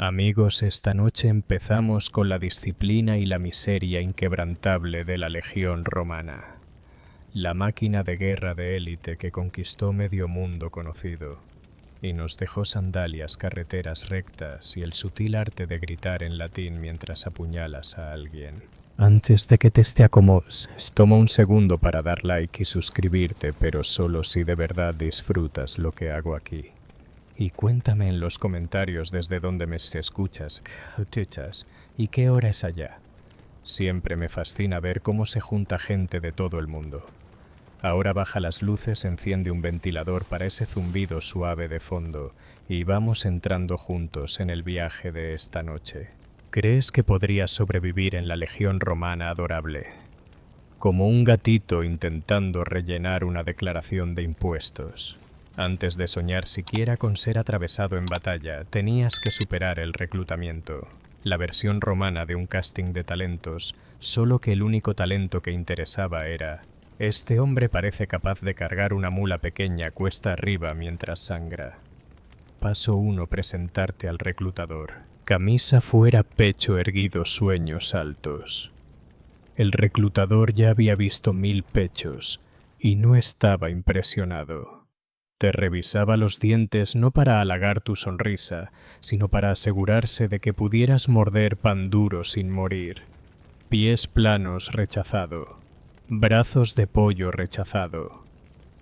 Amigos, esta noche empezamos con la disciplina y la miseria inquebrantable de la Legión Romana, la máquina de guerra de élite que conquistó medio mundo conocido y nos dejó sandalias, carreteras rectas y el sutil arte de gritar en latín mientras apuñalas a alguien. Antes de que te acomodes, toma un segundo para dar like y suscribirte, pero solo si de verdad disfrutas lo que hago aquí. Y cuéntame en los comentarios desde dónde me escuchas, y qué hora es allá. Siempre me fascina ver cómo se junta gente de todo el mundo. Ahora baja las luces, enciende un ventilador para ese zumbido suave de fondo y vamos entrando juntos en el viaje de esta noche. ¿Crees que podrías sobrevivir en la Legión Romana adorable? Como un gatito intentando rellenar una declaración de impuestos. Antes de soñar siquiera con ser atravesado en batalla, tenías que superar el reclutamiento, la versión romana de un casting de talentos, solo que el único talento que interesaba era: este hombre parece capaz de cargar una mula pequeña cuesta arriba mientras sangra. Paso 1. Presentarte al reclutador. Camisa fuera, pecho erguido, sueños altos. El reclutador ya había visto 1000 pechos y no estaba impresionado. Te revisaba los dientes no para halagar tu sonrisa, sino para asegurarse de que pudieras morder pan duro sin morir. Pies planos, rechazado. Brazos de pollo, rechazado.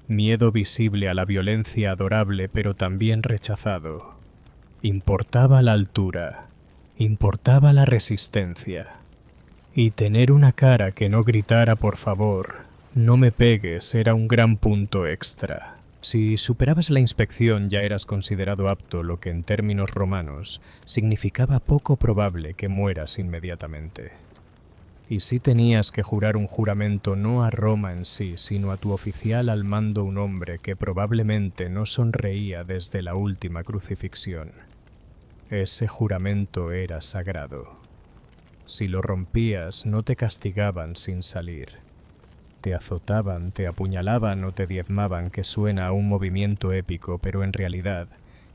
Miedo visible a la violencia adorable, pero también rechazado. Importaba la altura, importaba la resistencia. Y tener una cara que no gritara por favor, no me pegues, era un gran punto extra. Si superabas la inspección ya eras considerado apto, lo que en términos romanos significaba poco probable que mueras inmediatamente. Y si tenías que jurar un juramento no a Roma en sí, sino a tu oficial al mando, un hombre que probablemente no sonreía desde la última crucifixión. Ese juramento era sagrado. Si lo rompías, no te castigaban sin salir. Te azotaban, te apuñalaban o te diezmaban, que suena a un movimiento épico, pero en realidad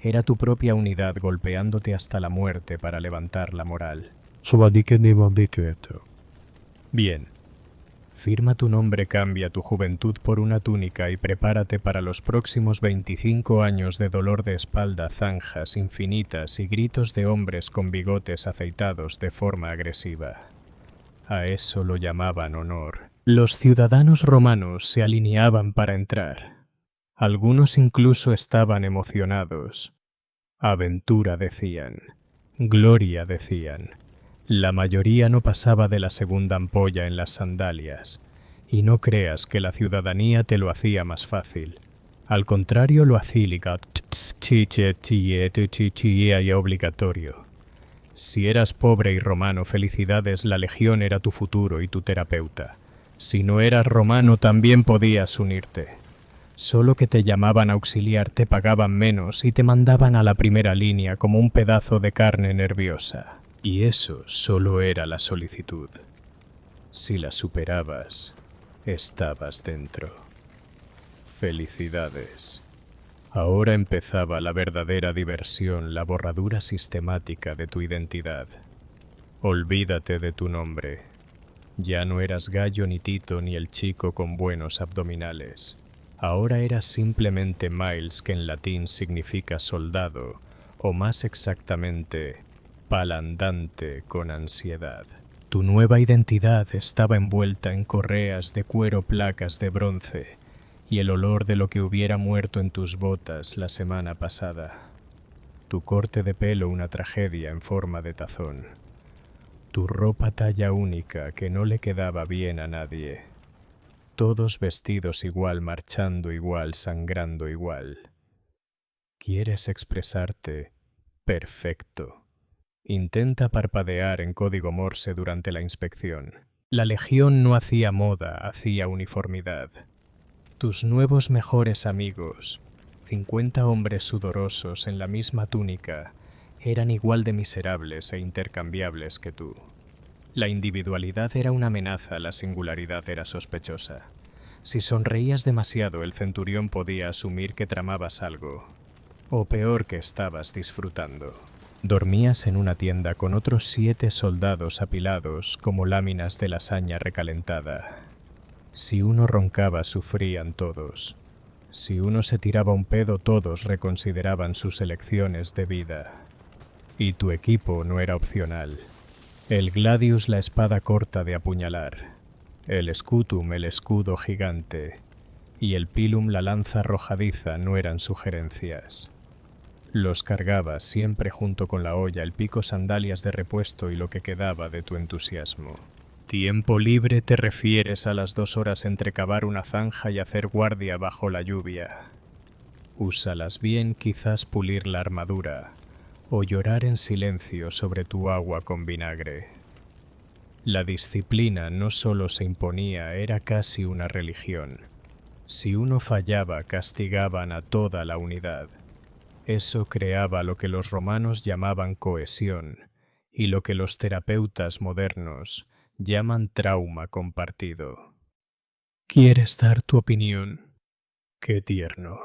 era tu propia unidad golpeándote hasta la muerte para levantar la moral. Bien. Firma tu nombre, cambia tu juventud por una túnica y prepárate para los próximos 25 años de dolor de espalda, zanjas infinitas y gritos de hombres con bigotes aceitados de forma agresiva. A eso lo llamaban honor. Los ciudadanos romanos se alineaban para entrar. Algunos incluso estaban emocionados. Aventura decían. Gloria decían. La mayoría no pasaba de la segunda ampolla en las sandalias. Y no creas que la ciudadanía te lo hacía más fácil. Al contrario, lo hacía obligatorio. Si eras pobre y romano, felicidades, la legión era tu futuro y tu terapeuta. Si no eras romano, también podías unirte. Solo que te llamaban a auxiliar, te pagaban menos y te mandaban a la primera línea como un pedazo de carne nerviosa. Y eso solo era la solicitud. Si la superabas, estabas dentro. Felicidades. Ahora empezaba la verdadera diversión, la borradura sistemática de tu identidad. Olvídate de tu nombre. Ya no eras Gallo ni Tito ni el chico con buenos abdominales. Ahora eras simplemente Miles, que en latín significa soldado, o más exactamente, palandante con ansiedad. Tu nueva identidad estaba envuelta en correas de cuero, placas de bronce, y el olor de lo que hubiera muerto en tus botas la semana pasada. Tu corte de pelo una tragedia en forma de tazón. Tu ropa talla única que no le quedaba bien a nadie. Todos vestidos igual, marchando igual, sangrando igual. ¿Quieres expresarte? Perfecto. Intenta parpadear en código Morse durante la inspección. La legión no hacía moda, hacía uniformidad. Tus nuevos mejores amigos, 50 hombres sudorosos en la misma túnica, eran igual de miserables e intercambiables que tú. La individualidad era una amenaza, la singularidad era sospechosa. Si sonreías demasiado, el centurión podía asumir que tramabas algo, o peor, que estabas disfrutando. Dormías en una tienda con otros 7 soldados apilados como láminas de lasaña recalentada. Si uno roncaba, sufrían todos. Si uno se tiraba un pedo, todos reconsideraban sus elecciones de vida. Y tu equipo no era opcional. El gladius, la espada corta de apuñalar. El scutum, el escudo gigante. Y el pilum, la lanza arrojadiza, no eran sugerencias. Los cargabas siempre junto con la olla, el pico, sandalias de repuesto y lo que quedaba de tu entusiasmo. Tiempo libre te refieres a las 2 horas entre cavar una zanja y hacer guardia bajo la lluvia. Úsalas bien, quizás pulir la armadura o llorar en silencio sobre tu agua con vinagre. La disciplina no solo se imponía, era casi una religión. Si uno fallaba, castigaban a toda la unidad. Eso creaba lo que los romanos llamaban cohesión y lo que los terapeutas modernos llaman trauma compartido. ¿Quieres dar tu opinión? Qué tierno.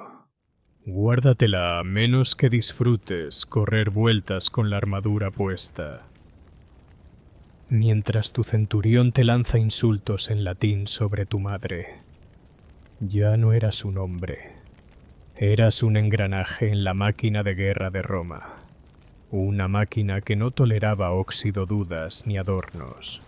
Guárdatela a menos que disfrutes correr vueltas con la armadura puesta. Mientras tu centurión te lanza insultos en latín sobre tu madre. Ya no eras un hombre. Eras un engranaje en la máquina de guerra de Roma. Una máquina que no toleraba óxido, dudas ni adornos.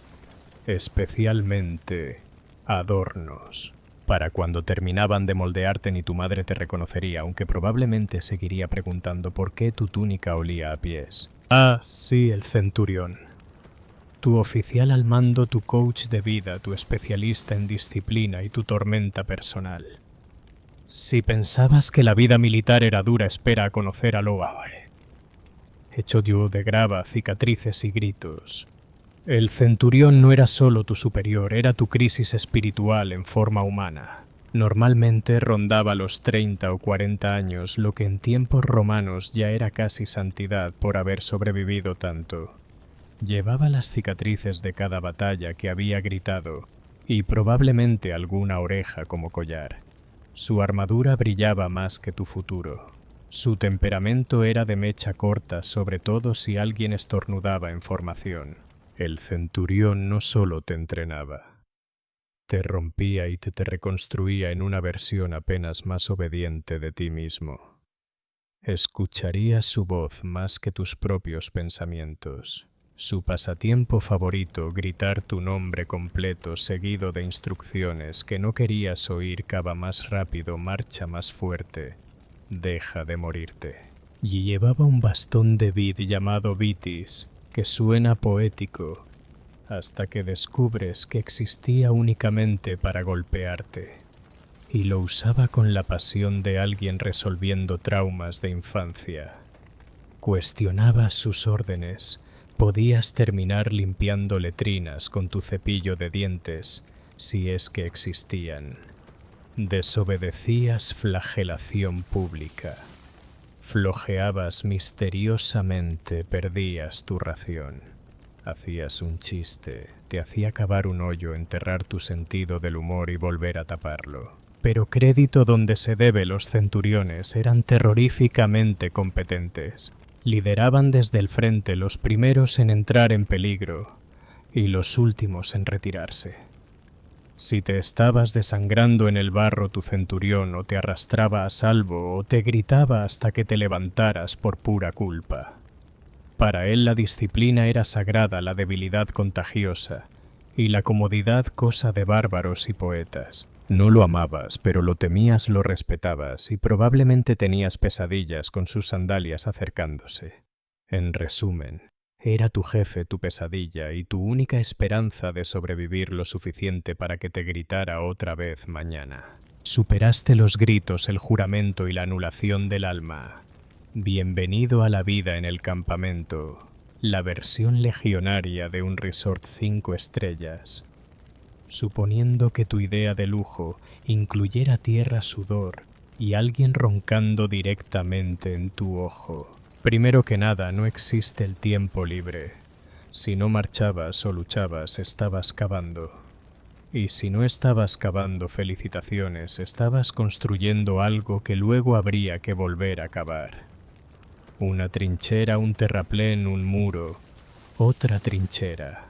Especialmente adornos. Para cuando terminaban de moldearte ni tu madre te reconocería, aunque probablemente seguiría preguntando por qué tu túnica olía a pies. Ah, sí, el centurión. Tu oficial al mando, tu coach de vida, tu especialista en disciplina y tu tormenta personal. Si pensabas que la vida militar era dura, espera a conocer a Loae. Hecho de grava, cicatrices y gritos. El centurión no era solo tu superior, era tu crisis espiritual en forma humana. Normalmente rondaba los 30 o 40 años, lo que en tiempos romanos ya era casi santidad por haber sobrevivido tanto. Llevaba las cicatrices de cada batalla que había gritado y probablemente alguna oreja como collar. Su armadura brillaba más que tu futuro. Su temperamento era de mecha corta, sobre todo si alguien estornudaba en formación. El centurión no solo te entrenaba, te rompía y te reconstruía en una versión apenas más obediente de ti mismo. Escucharías su voz más que tus propios pensamientos. Su pasatiempo favorito, gritar tu nombre completo seguido de instrucciones que no querías oír, cava más rápido, marcha más fuerte, deja de morirte. Y llevaba un bastón de vid llamado vitis, que suena poético, hasta que descubres que existía únicamente para golpearte. Y lo usaba con la pasión de alguien resolviendo traumas de infancia. Cuestionabas sus órdenes. Podías terminar limpiando letrinas con tu cepillo de dientes, si es que existían. Desobedecías, flagelación pública. Flojeabas misteriosamente, perdías tu ración. Hacías un chiste, te hacía cavar un hoyo, enterrar tu sentido del humor y volver a taparlo. Pero crédito donde se debe, los centuriones eran terroríficamente competentes. Lideraban desde el frente, los primeros en entrar en peligro y los últimos en retirarse. Si te estabas desangrando en el barro, tu centurión o te arrastraba a salvo o te gritaba hasta que te levantaras por pura culpa. Para él la disciplina era sagrada, la debilidad contagiosa y la comodidad cosa de bárbaros y poetas. No lo amabas, pero lo temías, lo respetabas y probablemente tenías pesadillas con sus sandalias acercándose. En resumen, era tu jefe, tu pesadilla y tu única esperanza de sobrevivir lo suficiente para que te gritara otra vez mañana. Superaste los gritos, el juramento y la anulación del alma. Bienvenido a la vida en el campamento, la versión legionaria de un resort 5 estrellas. Suponiendo que tu idea de lujo incluyera tierra, sudor y alguien roncando directamente en tu ojo. Primero que nada, no existe el tiempo libre. Si no marchabas o luchabas, estabas cavando. Y si no estabas cavando, felicitaciones, estabas construyendo algo que luego habría que volver a cavar. Una trinchera, un terraplén, un muro, otra trinchera.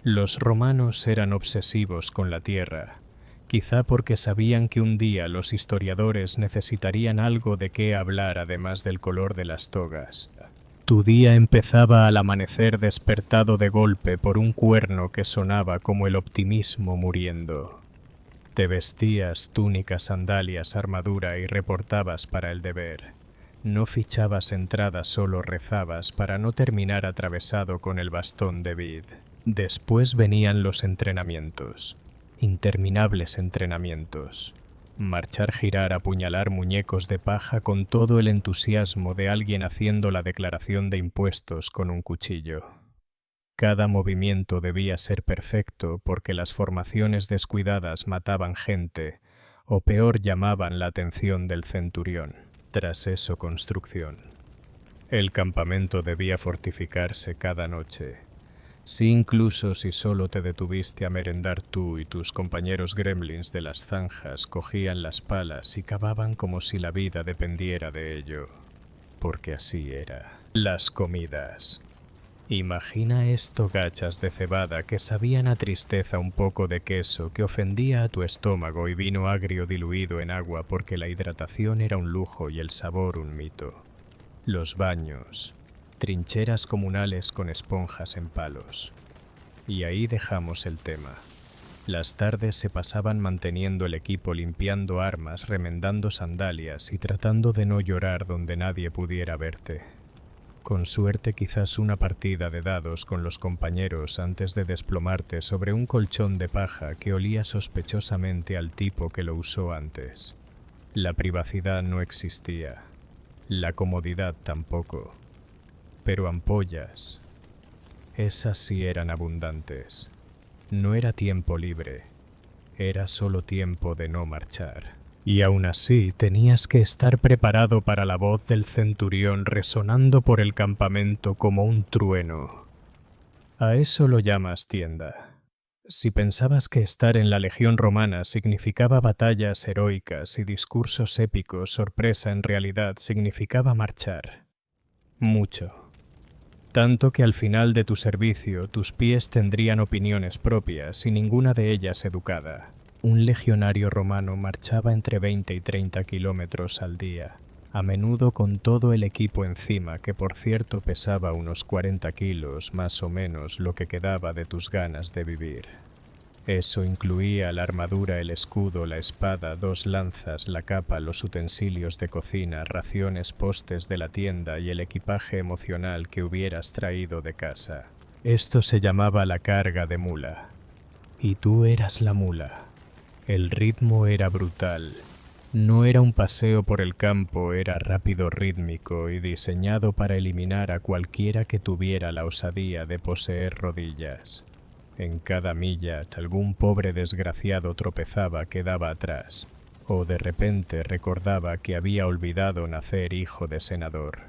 Los romanos eran obsesivos con la tierra, quizá porque sabían que un día los historiadores necesitarían algo de qué hablar además del color de las togas. Tu día empezaba al amanecer despertado de golpe por un cuerno que sonaba como el optimismo muriendo. Te vestías túnicas, sandalias, armadura y reportabas para el deber. No fichabas entradas, solo rezabas para no terminar atravesado con el bastón de vid. Después venían los entrenamientos, interminables entrenamientos. Marchar, girar, apuñalar muñecos de paja con todo el entusiasmo de alguien haciendo la declaración de impuestos con un cuchillo. Cada movimiento debía ser perfecto porque las formaciones descuidadas mataban gente, o peor llamaban la atención del centurión. Tras eso, construcción. El campamento debía fortificarse cada noche. Sí, incluso si solo te detuviste a merendar tú y tus compañeros gremlins de las zanjas cogían las palas y cavaban como si la vida dependiera de ello. Porque así era. Las comidas. Imagina esto, gachas de cebada que sabían a tristeza, un poco de queso que ofendía a tu estómago y vino agrio diluido en agua porque la hidratación era un lujo y el sabor un mito. Los baños, trincheras comunales con esponjas en palos. Y ahí dejamos el tema. Las tardes se pasaban manteniendo el equipo, limpiando armas, remendando sandalias y tratando de no llorar donde nadie pudiera verte. Con suerte, quizás una partida de dados con los compañeros antes de desplomarte sobre un colchón de paja que olía sospechosamente al tipo que lo usó antes. La privacidad no existía. La comodidad tampoco. Pero ampollas, esas sí eran abundantes. No era tiempo libre, era solo tiempo de no marchar. Y aún así tenías que estar preparado para la voz del centurión resonando por el campamento como un trueno. A eso lo llamas tienda. Si pensabas que estar en la Legión Romana significaba batallas heroicas y discursos épicos, sorpresa en realidad significaba marchar. Mucho. Tanto que al final de tu servicio tus pies tendrían opiniones propias y ninguna de ellas educada. Un legionario romano marchaba entre 20 y 30 kilómetros al día, a menudo con todo el equipo encima, que por cierto pesaba unos 40 kilos, más o menos lo que quedaba de tus ganas de vivir. Eso incluía la armadura, el escudo, la espada, 2 lanzas, la capa, los utensilios de cocina, raciones, postes de la tienda y el equipaje emocional que hubieras traído de casa. Esto se llamaba la carga de mula. Y tú eras la mula. El ritmo era brutal. No era un paseo por el campo, era rápido, rítmico y diseñado para eliminar a cualquiera que tuviera la osadía de poseer rodillas. En cada milla, algún pobre desgraciado tropezaba, quedaba atrás, o de repente recordaba que había olvidado nacer hijo de senador.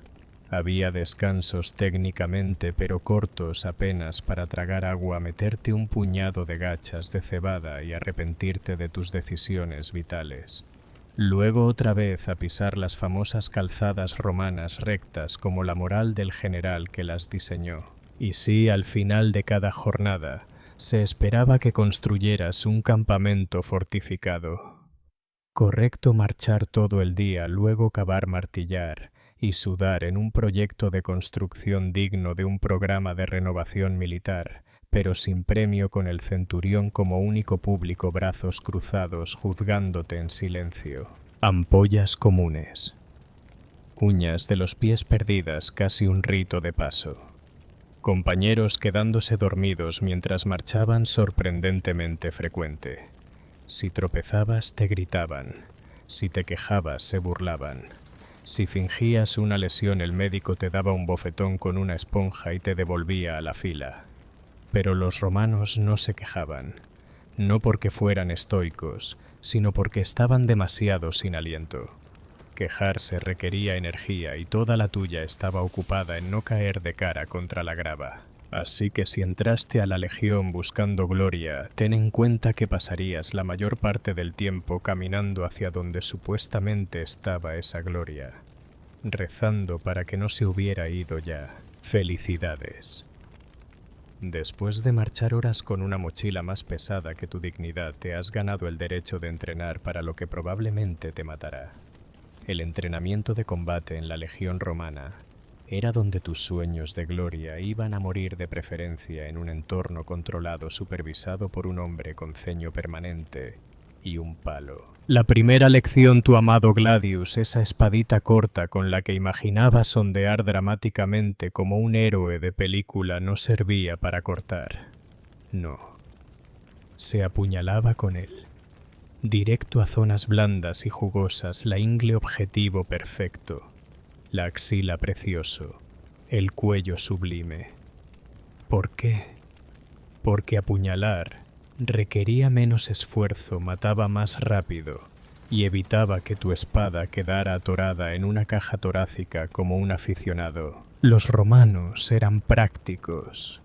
Había descansos técnicamente, pero cortos apenas para tragar agua, meterte un puñado de gachas de cebada y arrepentirte de tus decisiones vitales. Luego otra vez a pisar las famosas calzadas romanas rectas como la moral del general que las diseñó. Y sí, al final de cada jornada, se esperaba que construyeras un campamento fortificado. Correcto marchar todo el día, luego cavar, martillar y sudar en un proyecto de construcción digno de un programa de renovación militar, pero sin premio, con el centurión como único público, brazos cruzados, juzgándote en silencio. Ampollas comunes. Uñas de los pies perdidas, casi un rito de paso. Compañeros quedándose dormidos mientras marchaban, sorprendentemente frecuente. Si tropezabas, te gritaban. Si te quejabas, se burlaban. Si fingías una lesión, el médico te daba un bofetón con una esponja y te devolvía a la fila. Pero los romanos no se quejaban, no porque fueran estoicos, sino porque estaban demasiado sin aliento. Quejarse requería energía y toda la tuya estaba ocupada en no caer de cara contra la grava. Así que si entraste a la legión buscando gloria, ten en cuenta que pasarías la mayor parte del tiempo caminando hacia donde supuestamente estaba esa gloria. rezando para que no se hubiera ido ya. Felicidades. Después de marchar horas con una mochila más pesada que tu dignidad, te has ganado el derecho de entrenar para lo que probablemente te matará. El entrenamiento de combate en la Legión Romana era donde tus sueños de gloria iban a morir, de preferencia en un entorno controlado supervisado por un hombre con ceño permanente y un palo. La primera lección, tu amado Gladius, esa espadita corta con la que imaginabas ondear dramáticamente como un héroe de película, no servía para cortar. No. Se apuñalaba con él. Directo a zonas blandas y jugosas, la ingle objetivo perfecto, la axila precioso, el cuello sublime. ¿Por qué? Porque apuñalar requería menos esfuerzo, mataba más rápido y evitaba que tu espada quedara atorada en una caja torácica como un aficionado. Los romanos eran prácticos,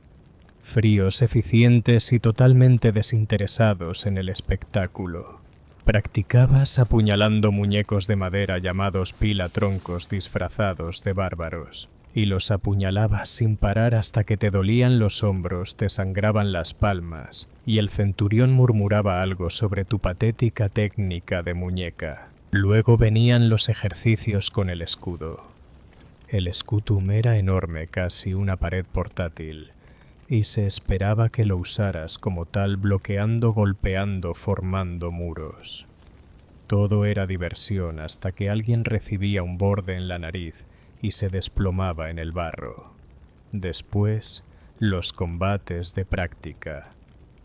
fríos, eficientes y totalmente desinteresados en el espectáculo. Practicabas apuñalando muñecos de madera llamados pilatroncos disfrazados de bárbaros, y los apuñalabas sin parar hasta que te dolían los hombros, te sangraban las palmas, y el centurión murmuraba algo sobre tu patética técnica de muñeca. Luego venían los ejercicios con el escudo. El scutum era enorme, casi una pared portátil, y se esperaba que lo usaras como tal, bloqueando, golpeando, formando muros. Todo era diversión hasta que alguien recibía un borde en la nariz y se desplomaba en el barro. Después, los combates de práctica.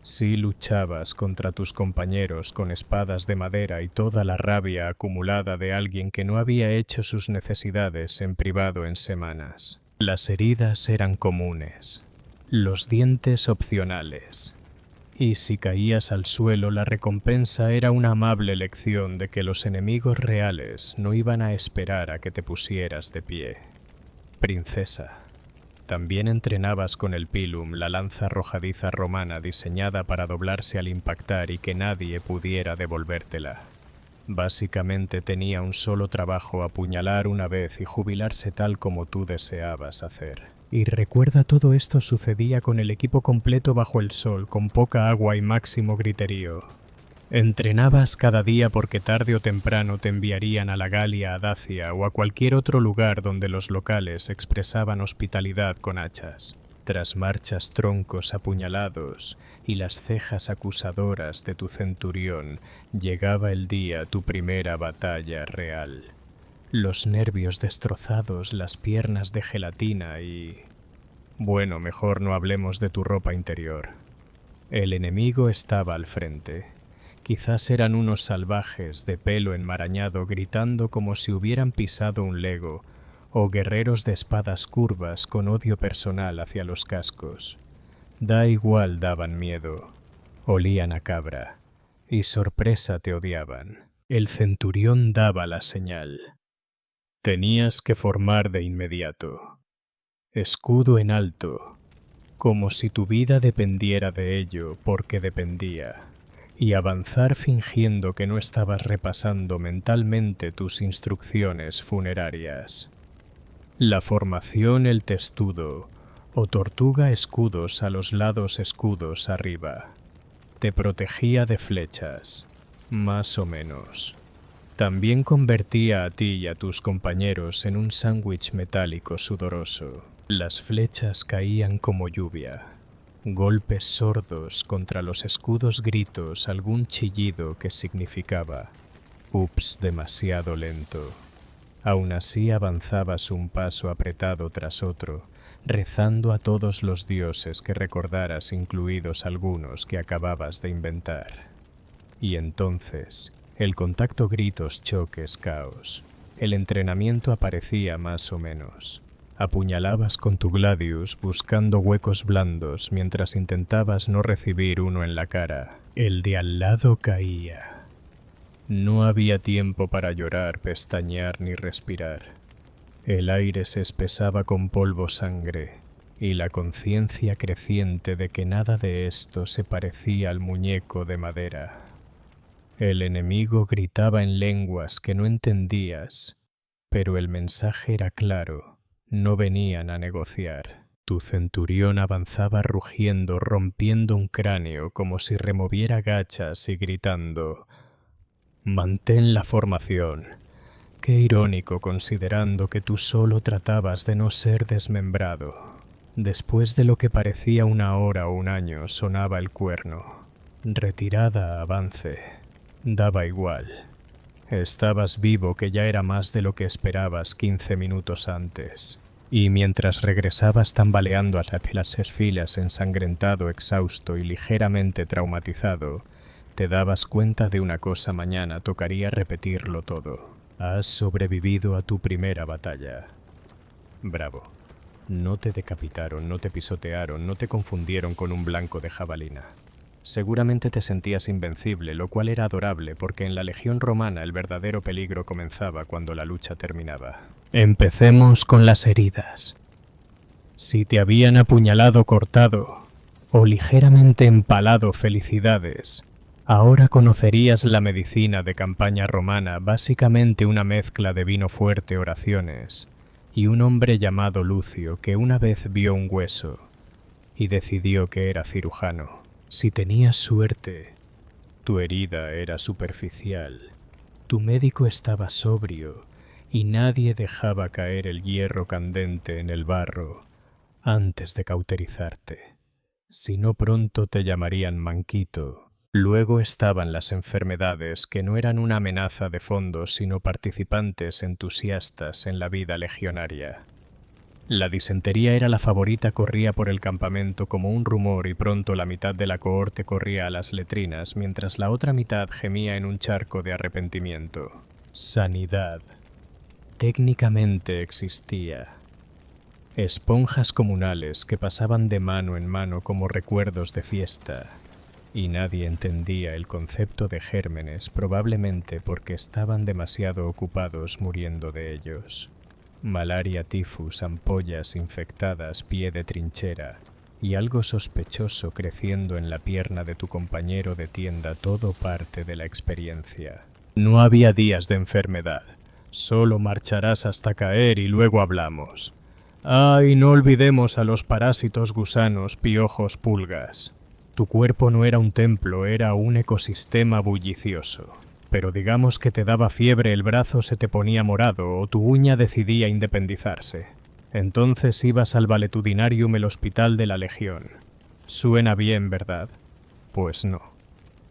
Si luchabas contra tus compañeros con espadas de madera y toda la rabia acumulada de alguien que no había hecho sus necesidades en privado en semanas. Las heridas eran comunes, los dientes opcionales, y si caías al suelo, la recompensa era una amable lección de que los enemigos reales no iban a esperar a que te pusieras de pie. Princesa. También entrenabas con el pilum, la lanza arrojadiza romana diseñada para doblarse al impactar y que nadie pudiera devolvértela. Básicamente tenía un solo trabajo: apuñalar una vez y jubilarse tal como tú deseabas hacer. Y recuerda, todo esto sucedía con el equipo completo bajo el sol, con poca agua y máximo griterío. Entrenabas cada día porque tarde o temprano te enviarían a la Galia, a Dacia o a cualquier otro lugar donde los locales expresaban hospitalidad con hachas. Tras marchas, troncos apuñalados y las cejas acusadoras de tu centurión, llegaba el día, tu primera batalla real. Los nervios destrozados, las piernas de gelatina y... Bueno, mejor no hablemos de tu ropa interior. El enemigo estaba al frente. Quizás eran unos salvajes de pelo enmarañado gritando como si hubieran pisado un lego, o guerreros de espadas curvas con odio personal hacia los cascos. Da igual, daban miedo. Olían a cabra. Y sorpresa, te odiaban. El centurión daba la señal. Tenías que formar de inmediato. Escudo en alto, como si tu vida dependiera de ello, porque dependía, y avanzar fingiendo que no estabas repasando mentalmente tus instrucciones funerarias. La formación, el testudo, o tortuga, escudos a los lados, escudos arriba. Te protegía de flechas, más o menos. También convertía a ti y a tus compañeros en un sándwich metálico sudoroso. Las flechas caían como lluvia. Golpes sordos contra los escudos, gritos, algún chillido que significaba «ups, demasiado lento». Aún así avanzabas un paso apretado tras otro, rezando a todos los dioses que recordaras, incluidos algunos que acababas de inventar. Y entonces... el contacto, gritos, choques, caos. El entrenamiento aparecía más o menos. Apuñalabas con tu Gladius buscando huecos blandos mientras intentabas no recibir uno en la cara. El de al lado caía. No había tiempo para llorar, pestañear ni respirar. El aire se espesaba con polvo, sangre y la conciencia creciente de que nada de esto se parecía al muñeco de madera. El enemigo gritaba en lenguas que no entendías Pero el mensaje era claro, no venían a negociar. Tu centurión avanzaba rugiendo, rompiendo un cráneo como si removiera gachas y gritando: «Mantén la formación». Qué irónico considerando que tú solo tratabas de no ser desmembrado. Después de lo que parecía una hora o un año, sonaba el cuerno. Retirada, avance. Daba igual. Estabas vivo, que ya era más de lo que esperabas 15 minutos antes. Y mientras regresabas tambaleando hacia las filas, ensangrentado, exhausto y ligeramente traumatizado, te dabas cuenta de una cosa: mañana tocaría repetirlo todo. Has sobrevivido a tu primera batalla. Bravo. No te decapitaron, no te pisotearon, no te confundieron con un blanco de jabalina. Seguramente te sentías invencible, lo cual era adorable, porque en la Legión Romana el verdadero peligro comenzaba cuando la lucha terminaba. Empecemos con las heridas. Si te habían apuñalado, cortado o ligeramente empalado, felicidades. Ahora conocerías la medicina de campaña romana, básicamente una mezcla de vino fuerte, oraciones, y un hombre llamado Lucio que una vez vio un hueso y decidió que era cirujano. Si tenías suerte, tu herida era superficial, tu médico estaba sobrio y nadie dejaba caer el hierro candente en el barro antes de cauterizarte. Si no, pronto te llamarían manquito. Luego estaban las enfermedades, que no eran una amenaza de fondo, sino participantes entusiastas en la vida legionaria. La disentería era la favorita, corría por el campamento como un rumor y pronto la mitad de la cohorte corría a las letrinas, mientras la otra mitad gemía en un charco de arrepentimiento. Sanidad. Técnicamente existía. Esponjas comunales que pasaban de mano en mano como recuerdos de fiesta. Y nadie entendía el concepto de gérmenes, probablemente porque estaban demasiado ocupados muriendo de ellos. Malaria, tifus, ampollas infectadas, pie de trinchera y algo sospechoso creciendo en la pierna de tu compañero de tienda, todo parte de la experiencia. No había días de enfermedad, solo marcharás hasta caer y luego hablamos. Y no olvidemos a los parásitos, gusanos, piojos, pulgas. Tu cuerpo no era un templo, era un ecosistema bullicioso. Pero digamos que te daba fiebre, el brazo se te ponía morado o tu uña decidía independizarse. Entonces ibas al valetudinarium, el hospital de la Legión. Suena bien, ¿verdad? Pues no.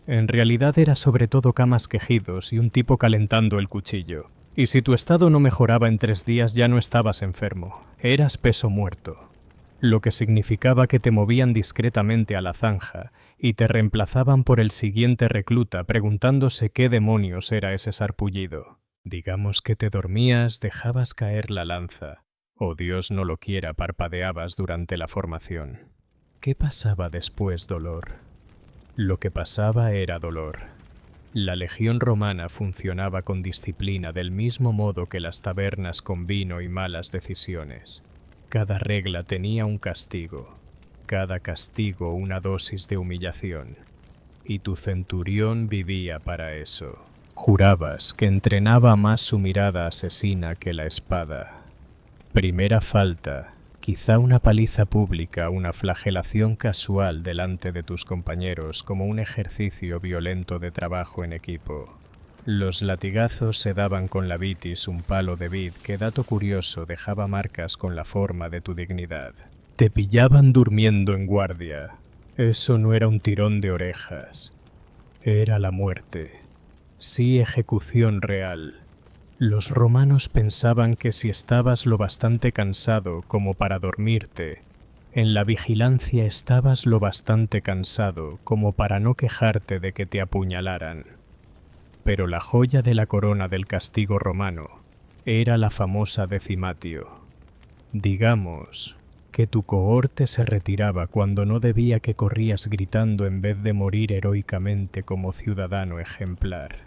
En realidad era sobre todo camas, quejidos y un tipo calentando el cuchillo. Y si tu estado no mejoraba en 3 días, ya no estabas enfermo, eras peso muerto. Lo que significaba que te movían discretamente a la zanja y te reemplazaban por el siguiente recluta, preguntándose qué demonios era ese sarpullido. Digamos que te dormías, dejabas caer la lanza, o Dios no lo quiera, parpadeabas durante la formación. ¿Qué pasaba después, dolor? Lo que pasaba era dolor. La Legión Romana funcionaba con disciplina, del mismo modo que las tabernas con vino y malas decisiones. Cada regla tenía un castigo, cada castigo una dosis de humillación, y tu centurión vivía para eso. Jurabas que entrenaba más su mirada asesina que la espada. Primera falta, quizá una paliza pública, una flagelación casual delante de tus compañeros como un ejercicio violento de trabajo en equipo. Los latigazos se daban con la vitis, un palo de vid que, dato curioso, dejaba marcas con la forma de tu dignidad. Te pillaban durmiendo en guardia. Eso no era un tirón de orejas. Era la muerte. Sí, ejecución real. Los romanos pensaban que si estabas lo bastante cansado como para dormirte, en la vigilancia estabas lo bastante cansado como para no quejarte de que te apuñalaran. Pero la joya de la corona del castigo romano era la famosa decimatio. Digamos que tu cohorte se retiraba cuando no debía, que corrías gritando en vez de morir heroicamente como ciudadano ejemplar.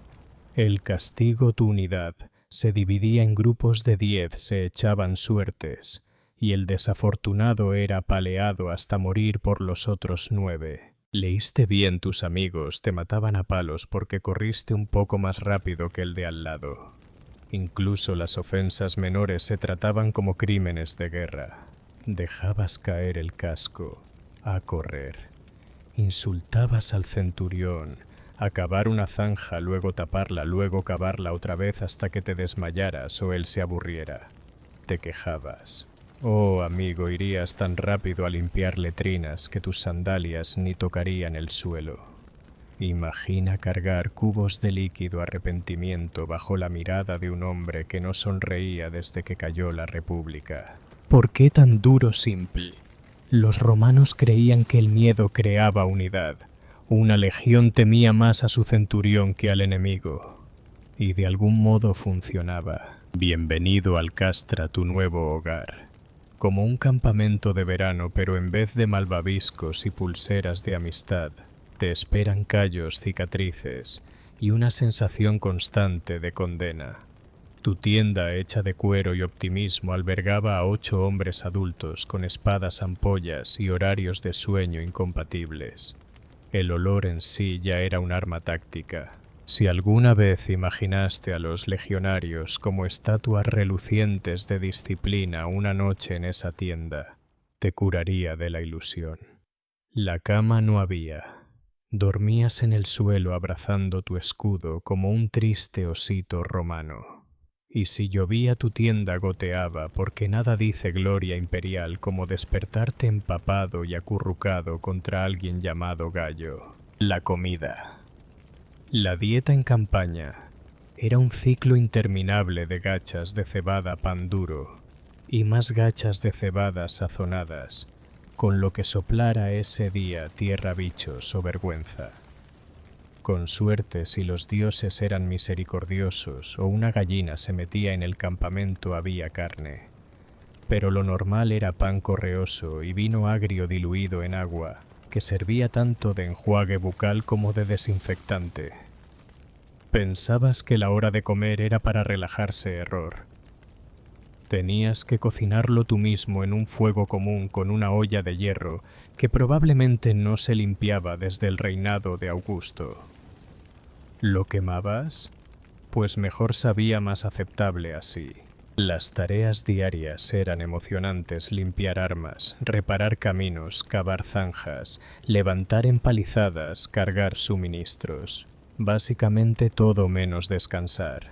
El castigo, tu unidad, se dividía en grupos de 10, se echaban suertes, y el desafortunado era apaleado hasta morir por los otros 9. Leíste bien, tus amigos te mataban a palos porque corriste un poco más rápido que el de al lado. Incluso las ofensas menores se trataban como crímenes de guerra. Dejabas caer el casco, a correr. Insultabas al centurión, a cavar una zanja, luego taparla, luego cavarla otra vez hasta que te desmayaras o él se aburriera. Te quejabas. Oh, amigo, irías tan rápido a limpiar letrinas que tus sandalias ni tocarían el suelo. Imagina cargar cubos de líquido arrepentimiento bajo la mirada de un hombre que no sonreía desde que cayó la República. ¿Por qué tan duro simple? Los romanos creían que el miedo creaba unidad. Una legión temía más a su centurión que al enemigo. Y de algún modo funcionaba. Bienvenido al Castra, tu nuevo hogar. Como un campamento de verano, pero en vez de malvaviscos y pulseras de amistad, te esperan callos, cicatrices y una sensación constante de condena. Tu tienda hecha de cuero y optimismo albergaba a 8 hombres adultos con espadas ampollas y horarios de sueño incompatibles. El olor en sí ya era un arma táctica. Si alguna vez imaginaste a los legionarios como estatuas relucientes de disciplina una noche en esa tienda, te curaría de la ilusión. La cama no había. Dormías en el suelo abrazando tu escudo como un triste osito romano. Y si llovía tu tienda goteaba, porque nada dice gloria imperial como despertarte empapado y acurrucado contra alguien llamado Gallo. La comida. La dieta en campaña era un ciclo interminable de gachas de cebada pan duro y más gachas de cebada sazonadas, con lo que soplara ese día tierra, bichos o vergüenza. Con suerte, si los dioses eran misericordiosos o una gallina se metía en el campamento, había carne. Pero lo normal era pan correoso y vino agrio diluido en agua, que servía tanto de enjuague bucal como de desinfectante. Pensabas que la hora de comer era para relajarse, error. Tenías que cocinarlo tú mismo en un fuego común con una olla de hierro que probablemente no se limpiaba desde el reinado de Augusto. ¿Lo quemabas? Pues mejor sabía más aceptable así. Las tareas diarias eran emocionantes: limpiar armas, reparar caminos, cavar zanjas, levantar empalizadas, cargar suministros. Básicamente todo menos descansar.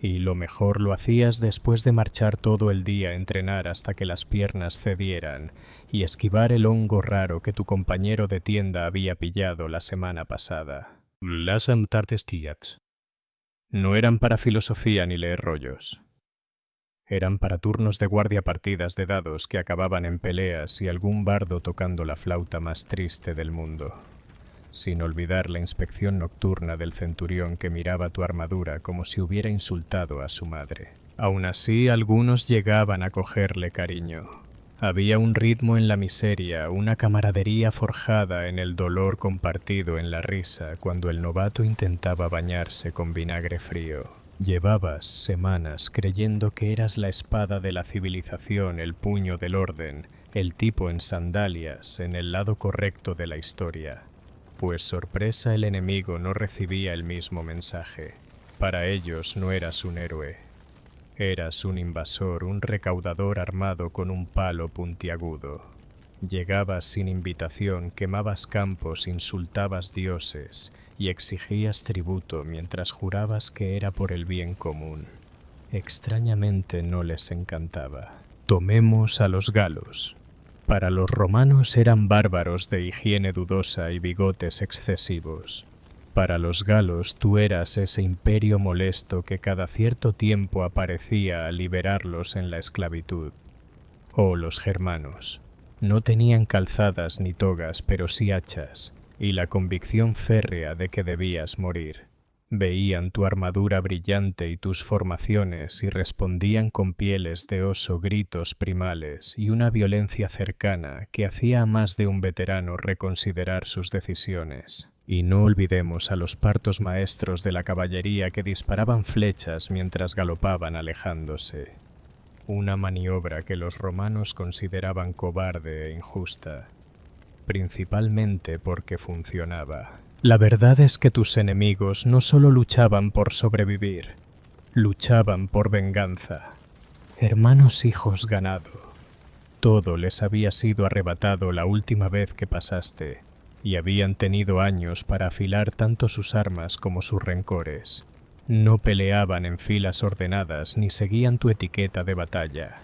Y lo mejor lo hacías después de marchar todo el día a entrenar hasta que las piernas cedieran y esquivar el hongo raro que tu compañero de tienda había pillado la semana pasada. Las tartes no eran para filosofía ni leer rollos. Eran para turnos de guardia, partidas de dados que acababan en peleas y algún bardo tocando la flauta más triste del mundo. Sin olvidar la inspección nocturna del centurión que miraba tu armadura como si hubiera insultado a su madre. Aún así, algunos llegaban a cogerle cariño. Había un ritmo en la miseria, una camaradería forjada en el dolor compartido en la risa cuando el novato intentaba bañarse con vinagre frío. Llevabas semanas creyendo que eras la espada de la civilización, el puño del orden, el tipo en sandalias, en el lado correcto de la historia. Pues sorpresa, el enemigo no recibía el mismo mensaje. Para ellos no eras un héroe. Eras un invasor, un recaudador armado con un palo puntiagudo. Llegabas sin invitación, quemabas campos, insultabas dioses y exigías tributo mientras jurabas que era por el bien común. Extrañamente no les encantaba. Tomemos a los galos. Para los romanos eran bárbaros de higiene dudosa y bigotes excesivos. Para los galos tú eras ese imperio molesto que cada cierto tiempo aparecía a liberarlos en la esclavitud. O los germanos. No tenían calzadas ni togas, pero sí hachas, y la convicción férrea de que debías morir. Veían tu armadura brillante y tus formaciones y respondían con pieles de oso, gritos primales y una violencia cercana que hacía a más de un veterano reconsiderar sus decisiones. Y no olvidemos a los partos maestros de la caballería que disparaban flechas mientras galopaban alejándose. Una maniobra que los romanos consideraban cobarde e injusta, principalmente porque funcionaba. La verdad es que tus enemigos no solo luchaban por sobrevivir, Luchaban por venganza. Hermanos hijos ganado. Todo les había sido arrebatado la última vez que pasaste, y habían tenido años para afilar tanto sus armas como sus rencores. No peleaban en filas ordenadas ni seguían tu etiqueta de batalla.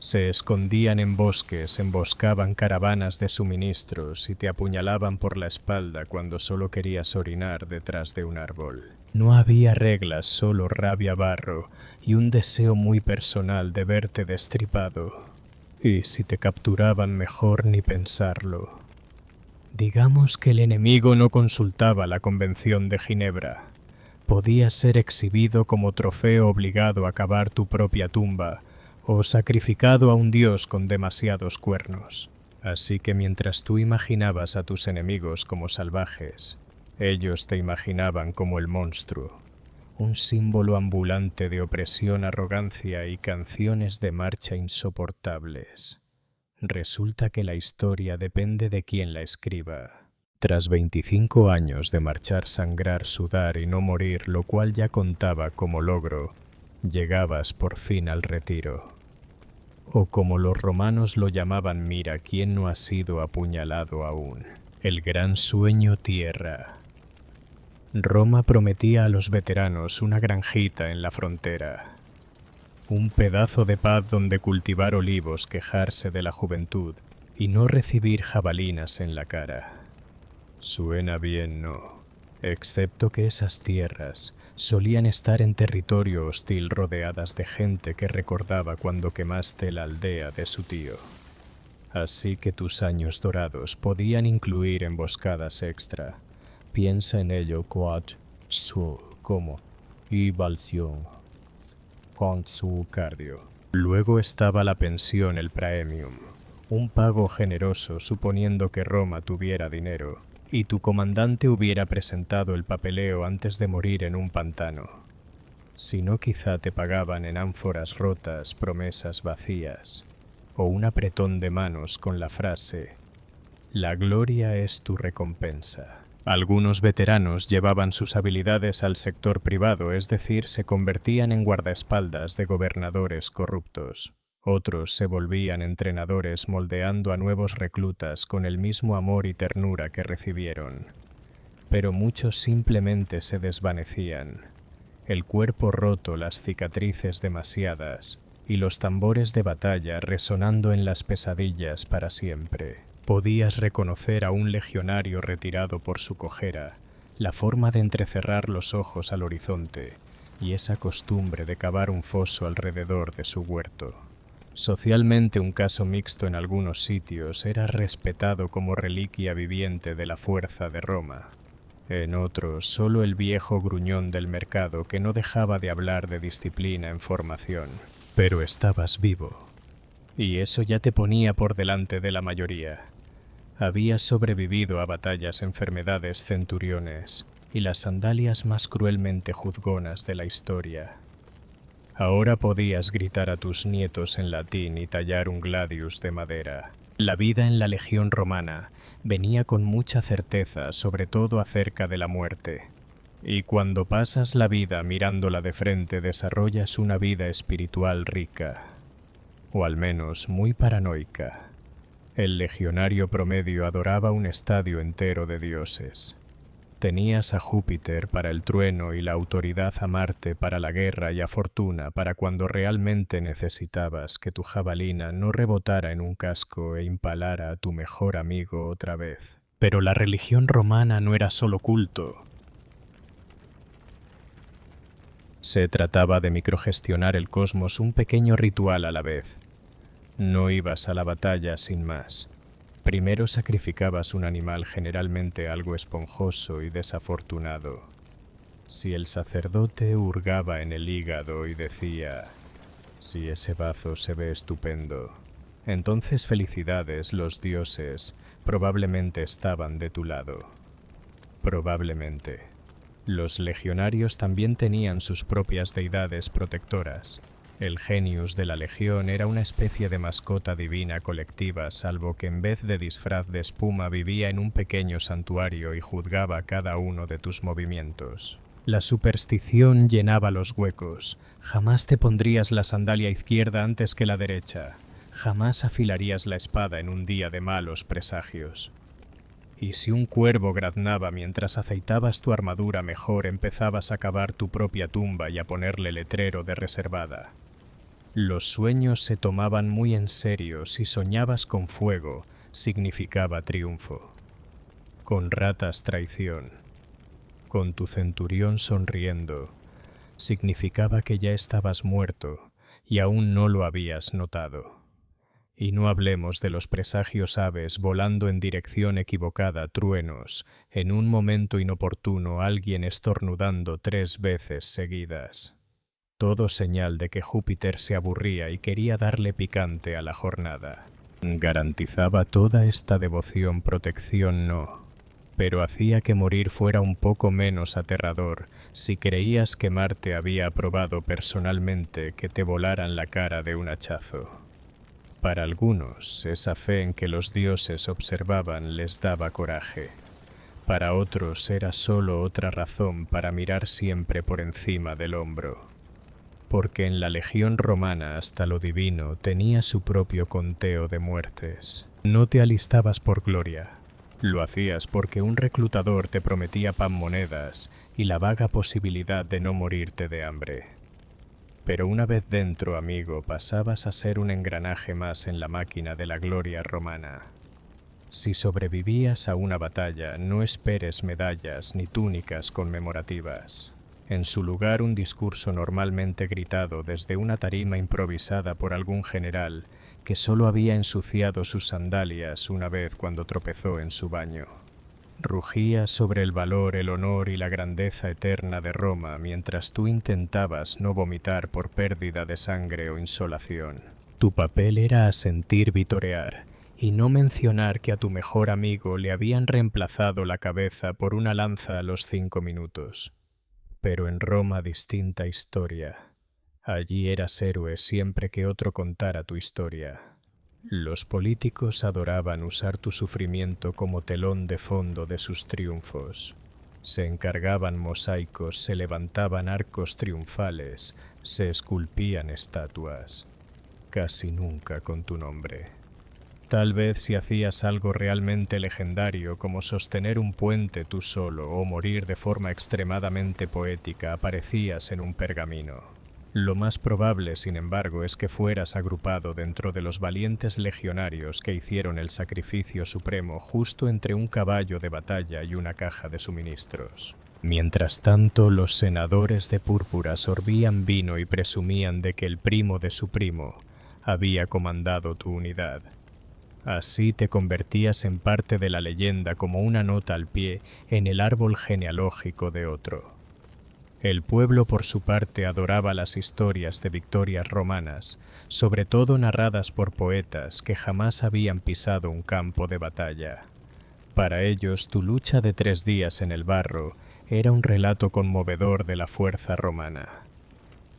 Se escondían en bosques, emboscaban caravanas de suministros y te apuñalaban por la espalda cuando solo querías orinar detrás de un árbol. No había reglas, solo rabia, barro y un deseo muy personal de verte destripado. Y si te capturaban, mejor ni pensarlo. Digamos que el enemigo no consultaba la Convención de Ginebra. Podías ser exhibido como trofeo obligado a cavar tu propia tumba o sacrificado a un dios con demasiados cuernos. Así que mientras tú imaginabas a tus enemigos como salvajes, ellos te imaginaban como el monstruo, un símbolo ambulante de opresión, arrogancia y canciones de marcha insoportables. Resulta que la historia depende de quién la escriba. Tras 25 años de marchar, sangrar, sudar y no morir, lo cual ya contaba como logro, llegabas por fin al retiro. O como los romanos lo llamaban, mira, ¿quién no ha sido apuñalado aún? El gran sueño tierra. Roma prometía a los veteranos una granjita en la frontera. Un pedazo de paz donde cultivar olivos, quejarse de la juventud y no recibir jabalinas en la cara. Suena bien, ¿no? Excepto que esas tierras solían estar en territorio hostil, rodeadas de gente que recordaba cuando quemaste la aldea de su tío. Así que tus años dorados podían incluir emboscadas extra. Piensa en ello, quad su como invasión con su cardio. Luego estaba la pensión, el praemium, un pago generoso suponiendo que Roma tuviera dinero y tu comandante hubiera presentado el papeleo antes de morir en un pantano. Si no, quizá te pagaban en ánforas rotas, promesas vacías, o un apretón de manos con la frase: «La gloria es tu recompensa». Algunos veteranos llevaban sus habilidades al sector privado, es decir, se convertían en guardaespaldas de gobernadores corruptos. Otros se volvían entrenadores moldeando a nuevos reclutas con el mismo amor y ternura que recibieron. Pero muchos simplemente se desvanecían. El cuerpo roto, las cicatrices demasiadas y los tambores de batalla resonando en las pesadillas para siempre. Podías reconocer a un legionario retirado por su cojera, la forma de entrecerrar los ojos al horizonte y esa costumbre de cavar un foso alrededor de su huerto. Socialmente, un caso mixto en algunos sitios era respetado como reliquia viviente de la fuerza de Roma. En otros, solo el viejo gruñón del mercado que no dejaba de hablar de disciplina en formación. Pero estabas vivo, y eso ya te ponía por delante de la mayoría. Habías sobrevivido a batallas, enfermedades, centuriones y las sandalias más cruelmente juzgonas de la historia. Ahora podías gritar a tus nietos en latín y tallar un gladius de madera. La vida en la legión romana venía con mucha certeza, sobre todo acerca de la muerte. Y cuando pasas la vida mirándola de frente, desarrollas una vida espiritual rica, o al menos muy paranoica. El legionario promedio adoraba un estadio entero de dioses. Tenías a Júpiter para el trueno y la autoridad, a Marte para la guerra y a Fortuna para cuando realmente necesitabas que tu jabalina no rebotara en un casco e impalara a tu mejor amigo otra vez. Pero la religión romana no era solo culto. Se trataba de microgestionar el cosmos, un pequeño ritual a la vez. No ibas a la batalla sin más. Primero sacrificabas un animal, generalmente algo esponjoso y desafortunado. Si el sacerdote hurgaba en el hígado y decía: «Si ese bazo se ve estupendo», entonces felicidades, los dioses probablemente estaban de tu lado. Probablemente. Los legionarios también tenían sus propias deidades protectoras. El genius de la legión era una especie de mascota divina colectiva, salvo que en vez de disfraz de espuma vivía en un pequeño santuario y juzgaba cada uno de tus movimientos. La superstición llenaba los huecos. Jamás te pondrías la sandalia izquierda antes que la derecha. Jamás afilarías la espada en un día de malos presagios. Y si un cuervo graznaba mientras aceitabas tu armadura mejor, empezabas a cavar tu propia tumba y a ponerle letrero de reservada. Los sueños se tomaban muy en serio. Si soñabas con fuego, significaba triunfo. Con ratas, traición. Con tu centurión sonriendo, significaba que ya estabas muerto y aún no lo habías notado. Y no hablemos de los presagios aves volando en dirección equivocada, truenos, en un momento inoportuno alguien estornudando 3 veces seguidas. Todo señal de que Júpiter se aburría y quería darle picante a la jornada. ¿Garantizaba toda esta devoción protección? No. Pero hacía que morir fuera un poco menos aterrador si creías que Marte había aprobado personalmente que te volaran la cara de un hachazo. Para algunos, esa fe en que los dioses observaban les daba coraje. Para otros era solo otra razón para mirar siempre por encima del hombro. Porque en la legión romana hasta lo divino tenía su propio conteo de muertes. No te alistabas por gloria. Lo hacías porque un reclutador te prometía pan monedas y la vaga posibilidad de no morirte de hambre. Pero una vez dentro, amigo, pasabas a ser un engranaje más en la máquina de la gloria romana. Si sobrevivías a una batalla, no esperes medallas ni túnicas conmemorativas. En su lugar, un discurso normalmente gritado desde una tarima improvisada por algún general que solo había ensuciado sus sandalias una vez cuando tropezó en su baño. Rugía sobre el valor, el honor y la grandeza eterna de Roma mientras tú intentabas no vomitar por pérdida de sangre o insolación. Tu papel era asentir, vitorear y no mencionar que a tu mejor amigo le habían reemplazado la cabeza por una lanza a los 5 minutos. Pero en Roma distinta historia. Allí eras héroe siempre que otro contara tu historia. Los políticos adoraban usar tu sufrimiento como telón de fondo de sus triunfos. Se encargaban mosaicos, se levantaban arcos triunfales, se esculpían estatuas. Casi nunca con tu nombre. Tal vez si hacías algo realmente legendario como sostener un puente tú solo o morir de forma extremadamente poética, aparecías en un pergamino. Lo más probable, sin embargo, es que fueras agrupado dentro de los valientes legionarios que hicieron el sacrificio supremo justo entre un caballo de batalla y una caja de suministros. Mientras tanto, los senadores de púrpura sorbían vino y presumían de que el primo de su primo había comandado tu unidad. Así te convertías en parte de la leyenda como una nota al pie en el árbol genealógico de otro. El pueblo, por su parte, adoraba las historias de victorias romanas, sobre todo narradas por poetas que jamás habían pisado un campo de batalla. Para ellos, tu lucha de 3 días en el barro era un relato conmovedor de la fuerza romana.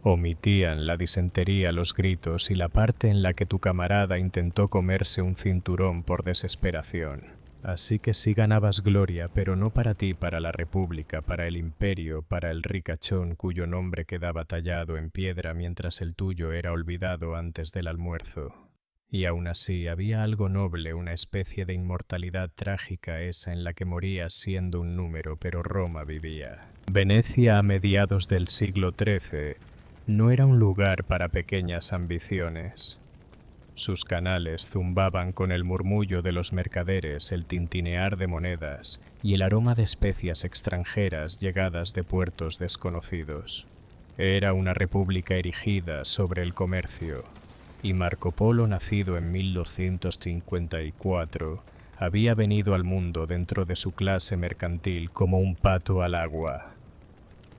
Omitían la disentería, los gritos y la parte en la que tu camarada intentó comerse un cinturón por desesperación. Así que sí ganabas gloria, pero no para ti, para la República, para el Imperio, para el ricachón cuyo nombre quedaba tallado en piedra mientras el tuyo era olvidado antes del almuerzo. Y aún así había algo noble, una especie de inmortalidad trágica esa en la que morías siendo un número, pero Roma vivía. Venecia a mediados del siglo XIII no era un lugar para pequeñas ambiciones. Sus canales zumbaban con el murmullo de los mercaderes, el tintinear de monedas y el aroma de especias extranjeras llegadas de puertos desconocidos. Era una república erigida sobre el comercio, y Marco Polo, nacido en 1254, había venido al mundo dentro de su clase mercantil como un pato al agua.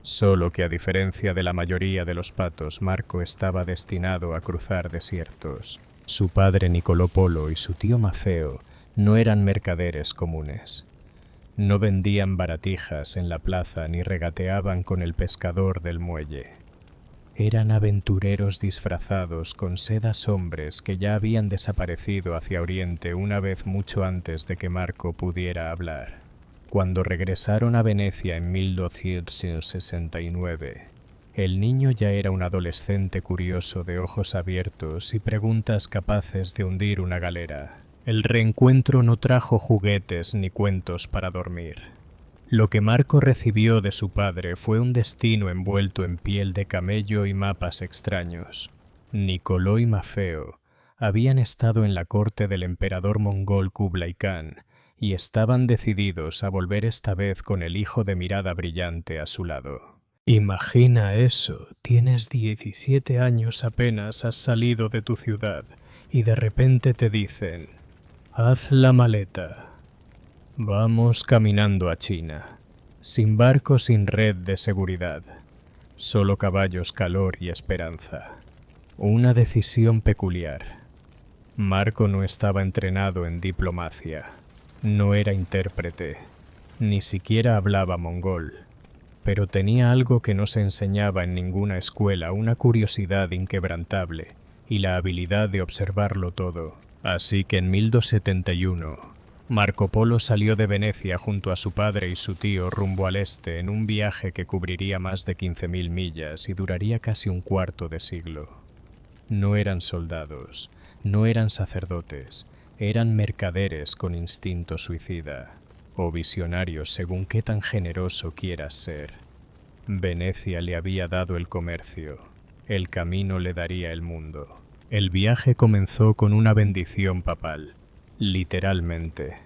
Solo que a diferencia de la mayoría de los patos, Marco estaba destinado a cruzar desiertos. Su padre Nicolò Polo y su tío Mafeo no eran mercaderes comunes. No vendían baratijas en la plaza ni regateaban con el pescador del muelle. Eran aventureros disfrazados con sedas hombres que ya habían desaparecido hacia Oriente una vez mucho antes de que Marco pudiera hablar. Cuando regresaron a Venecia en 1269, el niño ya era un adolescente curioso de ojos abiertos y preguntas capaces de hundir una galera. El reencuentro no trajo juguetes ni cuentos para dormir. Lo que Marco recibió de su padre fue un destino envuelto en piel de camello y mapas extraños. Nicoló y Mafeo habían estado en la corte del emperador mongol Kublai Khan y estaban decididos a volver esta vez con el hijo de mirada brillante a su lado. Imagina eso, tienes 17 años apenas, has salido de tu ciudad y de repente te dicen: haz la maleta. Vamos caminando a China, sin barco, sin red de seguridad, solo caballos, calor y esperanza. Una decisión peculiar. Marco no estaba entrenado en diplomacia, no era intérprete, ni siquiera hablaba mongol, pero tenía algo que no se enseñaba en ninguna escuela, una curiosidad inquebrantable y la habilidad de observarlo todo. Así que en 1271, Marco Polo salió de Venecia junto a su padre y su tío rumbo al este en un viaje que cubriría más de 15.000 millas y duraría casi un cuarto de siglo. No eran soldados, no eran sacerdotes, eran mercaderes con instinto suicida, o visionarios según qué tan generoso quieras ser. Venecia le había dado el comercio, el camino le daría el mundo. El viaje comenzó con una bendición papal, literalmente.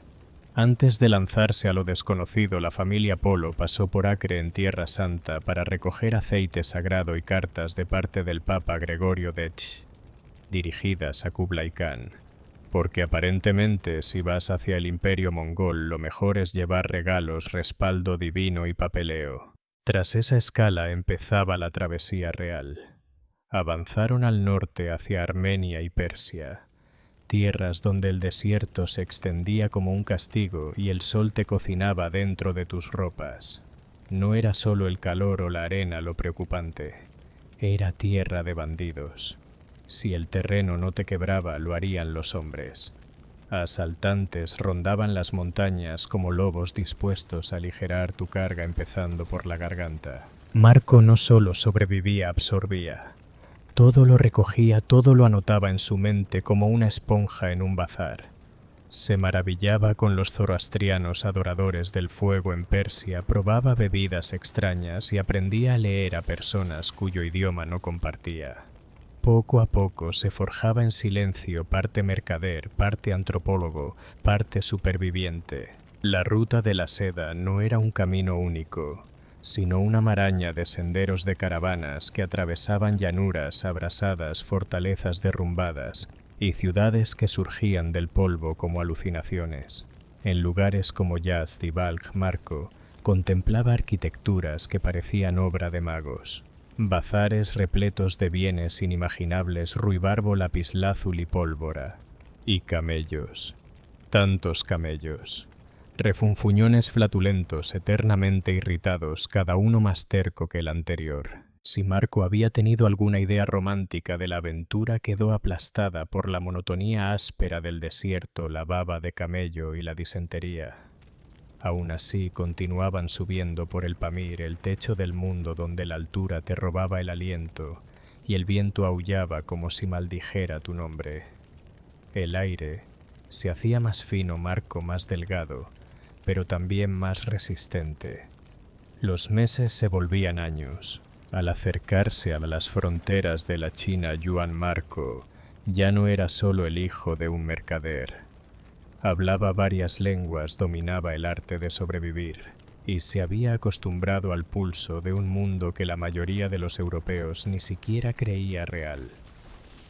Antes de lanzarse a lo desconocido, la familia Polo pasó por Acre en Tierra Santa para recoger aceite sagrado y cartas de parte del Papa Gregorio X, dirigidas a Kublai Khan, porque aparentemente si vas hacia el imperio mongol lo mejor es llevar regalos, respaldo divino y papeleo. Tras esa escala empezaba la travesía real. Avanzaron al norte hacia Armenia y Persia, tierras donde el desierto se extendía como un castigo y el sol te cocinaba dentro de tus ropas. No era solo el calor o la arena lo preocupante, era tierra de bandidos. Si el terreno no te quebraba, lo harían los hombres. Asaltantes rondaban las montañas como lobos dispuestos a aligerar tu carga empezando por la garganta. Marco no solo sobrevivía, absorbía. Todo lo recogía, todo lo anotaba en su mente como una esponja en un bazar. Se maravillaba con los zoroastrianos adoradores del fuego en Persia, probaba bebidas extrañas y aprendía a leer a personas cuyo idioma no compartía. Poco a poco se forjaba en silencio, parte mercader, parte antropólogo, parte superviviente. La ruta de la seda no era un camino único, sino una maraña de senderos de caravanas que atravesaban llanuras abrasadas, fortalezas derrumbadas y ciudades que surgían del polvo como alucinaciones. En lugares como Yazd y Balkh, Marco contemplaba arquitecturas que parecían obra de magos. Bazares repletos de bienes inimaginables, ruibarbo, lapislázuli y pólvora. Y camellos. Tantos camellos. Refunfuñones flatulentos, eternamente irritados, cada uno más terco que el anterior. Si Marco había tenido alguna idea romántica de la aventura, quedó aplastada por la monotonía áspera del desierto, la baba de camello y la disentería. Aún así, continuaban subiendo por el Pamir, el techo del mundo donde la altura te robaba el aliento y el viento aullaba como si maldijera tu nombre. El aire se hacía más fino, Marco más delgado, pero también más resistente. Los meses se volvían años. Al acercarse a las fronteras de la China, Yuan Marco ya no era solo el hijo de un mercader. Hablaba varias lenguas, dominaba el arte de sobrevivir y se había acostumbrado al pulso de un mundo que la mayoría de los europeos ni siquiera creía real.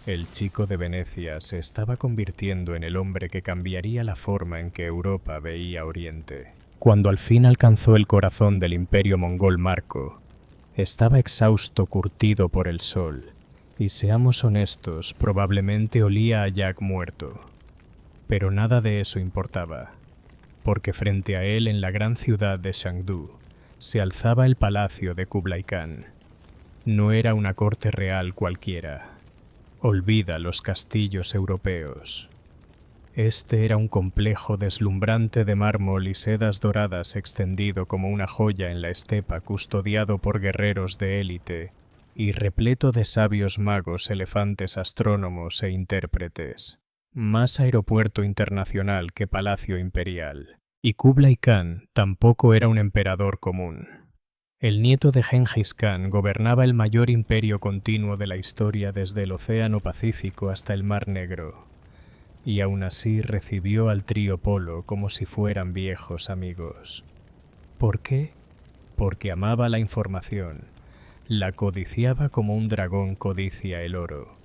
El chico de Venecia se estaba convirtiendo en el hombre que cambiaría la forma en que Europa veía Oriente. Cuando al fin alcanzó el corazón del imperio mongol, Marco estaba exhausto, curtido por el sol, y seamos honestos, probablemente olía a yak muerto. Pero nada de eso importaba, porque frente a él en la gran ciudad de Chengdu se alzaba el palacio de Kublai Khan. No era una corte real cualquiera. Olvida los castillos europeos. Este era un complejo deslumbrante de mármol y sedas doradas extendido como una joya en la estepa, custodiado por guerreros de élite y repleto de sabios magos, elefantes, astrónomos e intérpretes. Más aeropuerto internacional que palacio imperial. Y Kublai Khan tampoco era un emperador común. El nieto de Gengis Khan gobernaba el mayor imperio continuo de la historia desde el Océano Pacífico hasta el Mar Negro. Y aún así recibió al trío Polo como si fueran viejos amigos. ¿Por qué? Porque amaba la información, la codiciaba como un dragón codicia el oro.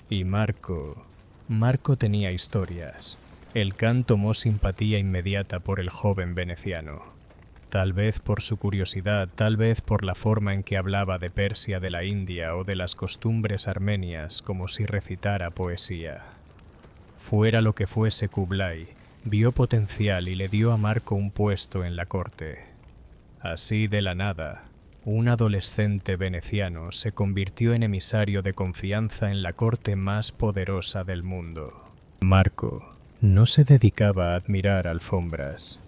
Y Marco tenía historias. El Khan tomó simpatía inmediata por el joven veneciano. Tal vez por su curiosidad, tal vez por la forma en que hablaba de Persia, de la India o de las costumbres armenias como si recitara poesía. Fuera lo que fuese, Kublai vio potencial y le dio a Marco un puesto en la corte. Así de la nada, un adolescente veneciano se convirtió en emisario de confianza en la corte más poderosa del mundo. Marco no se dedicaba a admirar alfombras.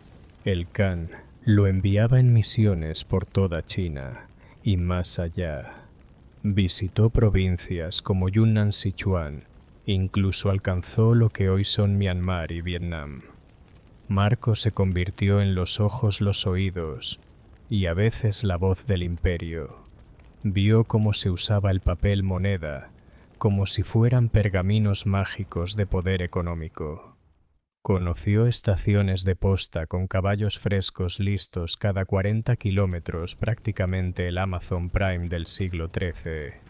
El Khan lo enviaba en misiones por toda China y más allá. Visitó provincias como Yunnan, Sichuan. Incluso alcanzó lo que hoy son Myanmar y Vietnam. Marco se convirtió en los ojos, los oídos y a veces la voz del imperio. Vio cómo se usaba el papel moneda, como si fueran pergaminos mágicos de poder económico. Conoció estaciones de posta con caballos frescos listos cada 40 kilómetros, prácticamente el Amazon Prime del siglo XIII.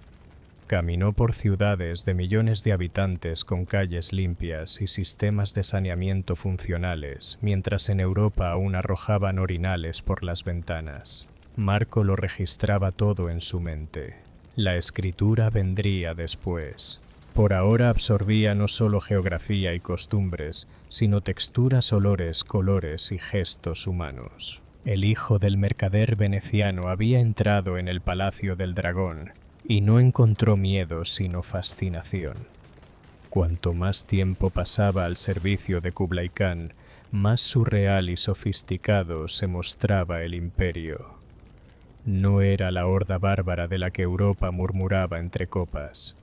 Caminó por ciudades de millones de habitantes con calles limpias y sistemas de saneamiento funcionales, mientras en Europa aún arrojaban orinales por las ventanas. Marco lo registraba todo en su mente. La escritura vendría después. Por ahora absorbía no solo geografía y costumbres, sino texturas, olores, colores y gestos humanos. El hijo del mercader veneciano había entrado en el Palacio del Dragón y no encontró miedo sino fascinación. Cuanto más tiempo pasaba al servicio de Kublai Khan, más surreal y sofisticado se mostraba el imperio. No era la horda bárbara de la que Europa murmuraba entre copas.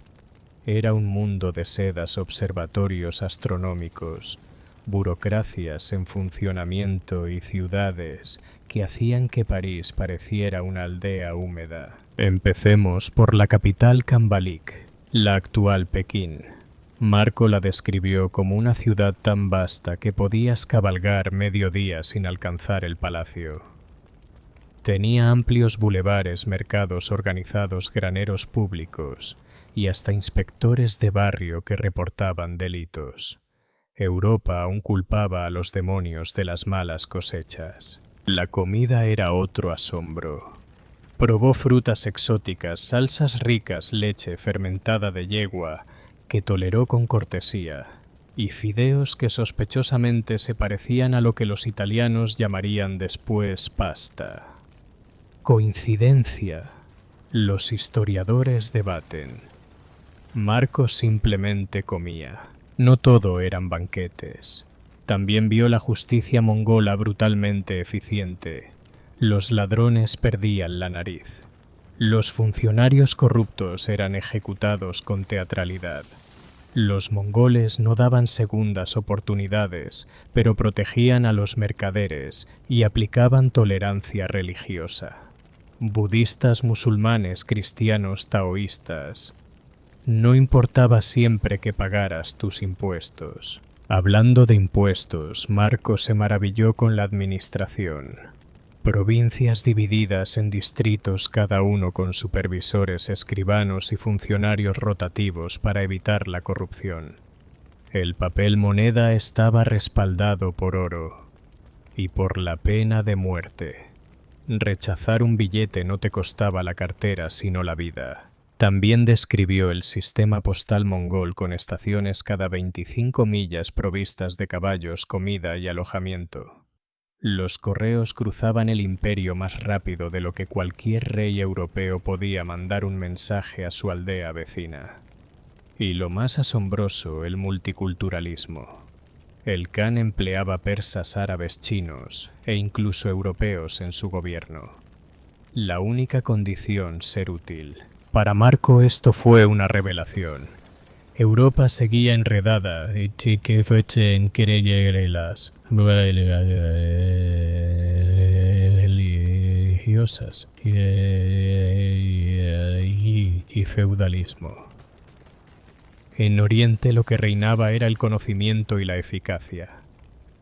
Era un mundo de sedas, observatorios astronómicos, burocracias en funcionamiento y ciudades que hacían que París pareciera una aldea húmeda. Empecemos por la capital Kambalik, la actual Pekín. Marco la describió como una ciudad tan vasta que podías cabalgar medio día sin alcanzar el palacio. Tenía amplios bulevares, mercados organizados, graneros públicos y hasta inspectores de barrio que reportaban delitos. Europa aún culpaba a los demonios de las malas cosechas. La comida era otro asombro. Probó frutas exóticas, salsas ricas, leche fermentada de yegua, que toleró con cortesía, y fideos que sospechosamente se parecían a lo que los italianos llamarían después pasta. ¿Coincidencia? Los historiadores debaten. Marco simplemente comía. No todo eran banquetes. También vio la justicia mongola brutalmente eficiente. Los ladrones perdían la nariz. Los funcionarios corruptos eran ejecutados con teatralidad. Los mongoles no daban segundas oportunidades, pero protegían a los mercaderes y aplicaban tolerancia religiosa. Budistas, musulmanes, cristianos, taoístas. No importaba siempre que pagaras tus impuestos. Hablando de impuestos, Marco se maravilló con la administración. Provincias divididas en distritos, cada uno con supervisores, escribanos y funcionarios rotativos para evitar la corrupción. El papel moneda estaba respaldado por oro y por la pena de muerte. Rechazar un billete no te costaba la cartera sino la vida. También describió el sistema postal mongol con estaciones cada 25 millas provistas de caballos, comida y alojamiento. Los correos cruzaban el imperio más rápido de lo que cualquier rey europeo podía mandar un mensaje a su aldea vecina. Y lo más asombroso, el multiculturalismo. El Khan empleaba persas, árabes, chinos e incluso europeos en su gobierno. La única condición, ser útil. Para Marco esto fue una revelación. Europa seguía enredada y querellas religiosas y feudalismo. En Oriente lo que reinaba era el conocimiento y la eficacia.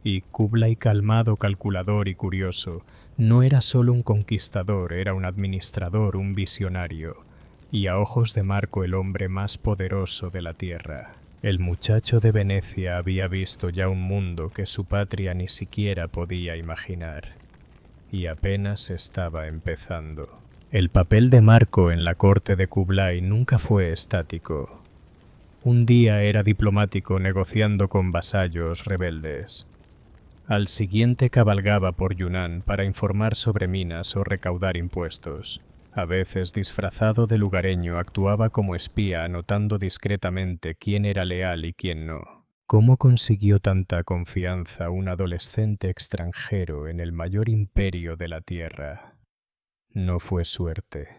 Y Kublai, calmado, calculador y curioso, no era solo un conquistador, era un administrador, un visionario, y a ojos de Marco el hombre más poderoso de la tierra. El muchacho de Venecia había visto ya un mundo que su patria ni siquiera podía imaginar, y apenas estaba empezando. El papel de Marco en la corte de Kublai nunca fue estático. Un día era diplomático negociando con vasallos rebeldes. Al siguiente cabalgaba por Yunnan para informar sobre minas o recaudar impuestos. A veces, disfrazado de lugareño, actuaba como espía, anotando discretamente quién era leal y quién no. ¿Cómo consiguió tanta confianza un adolescente extranjero en el mayor imperio de la tierra? No fue suerte.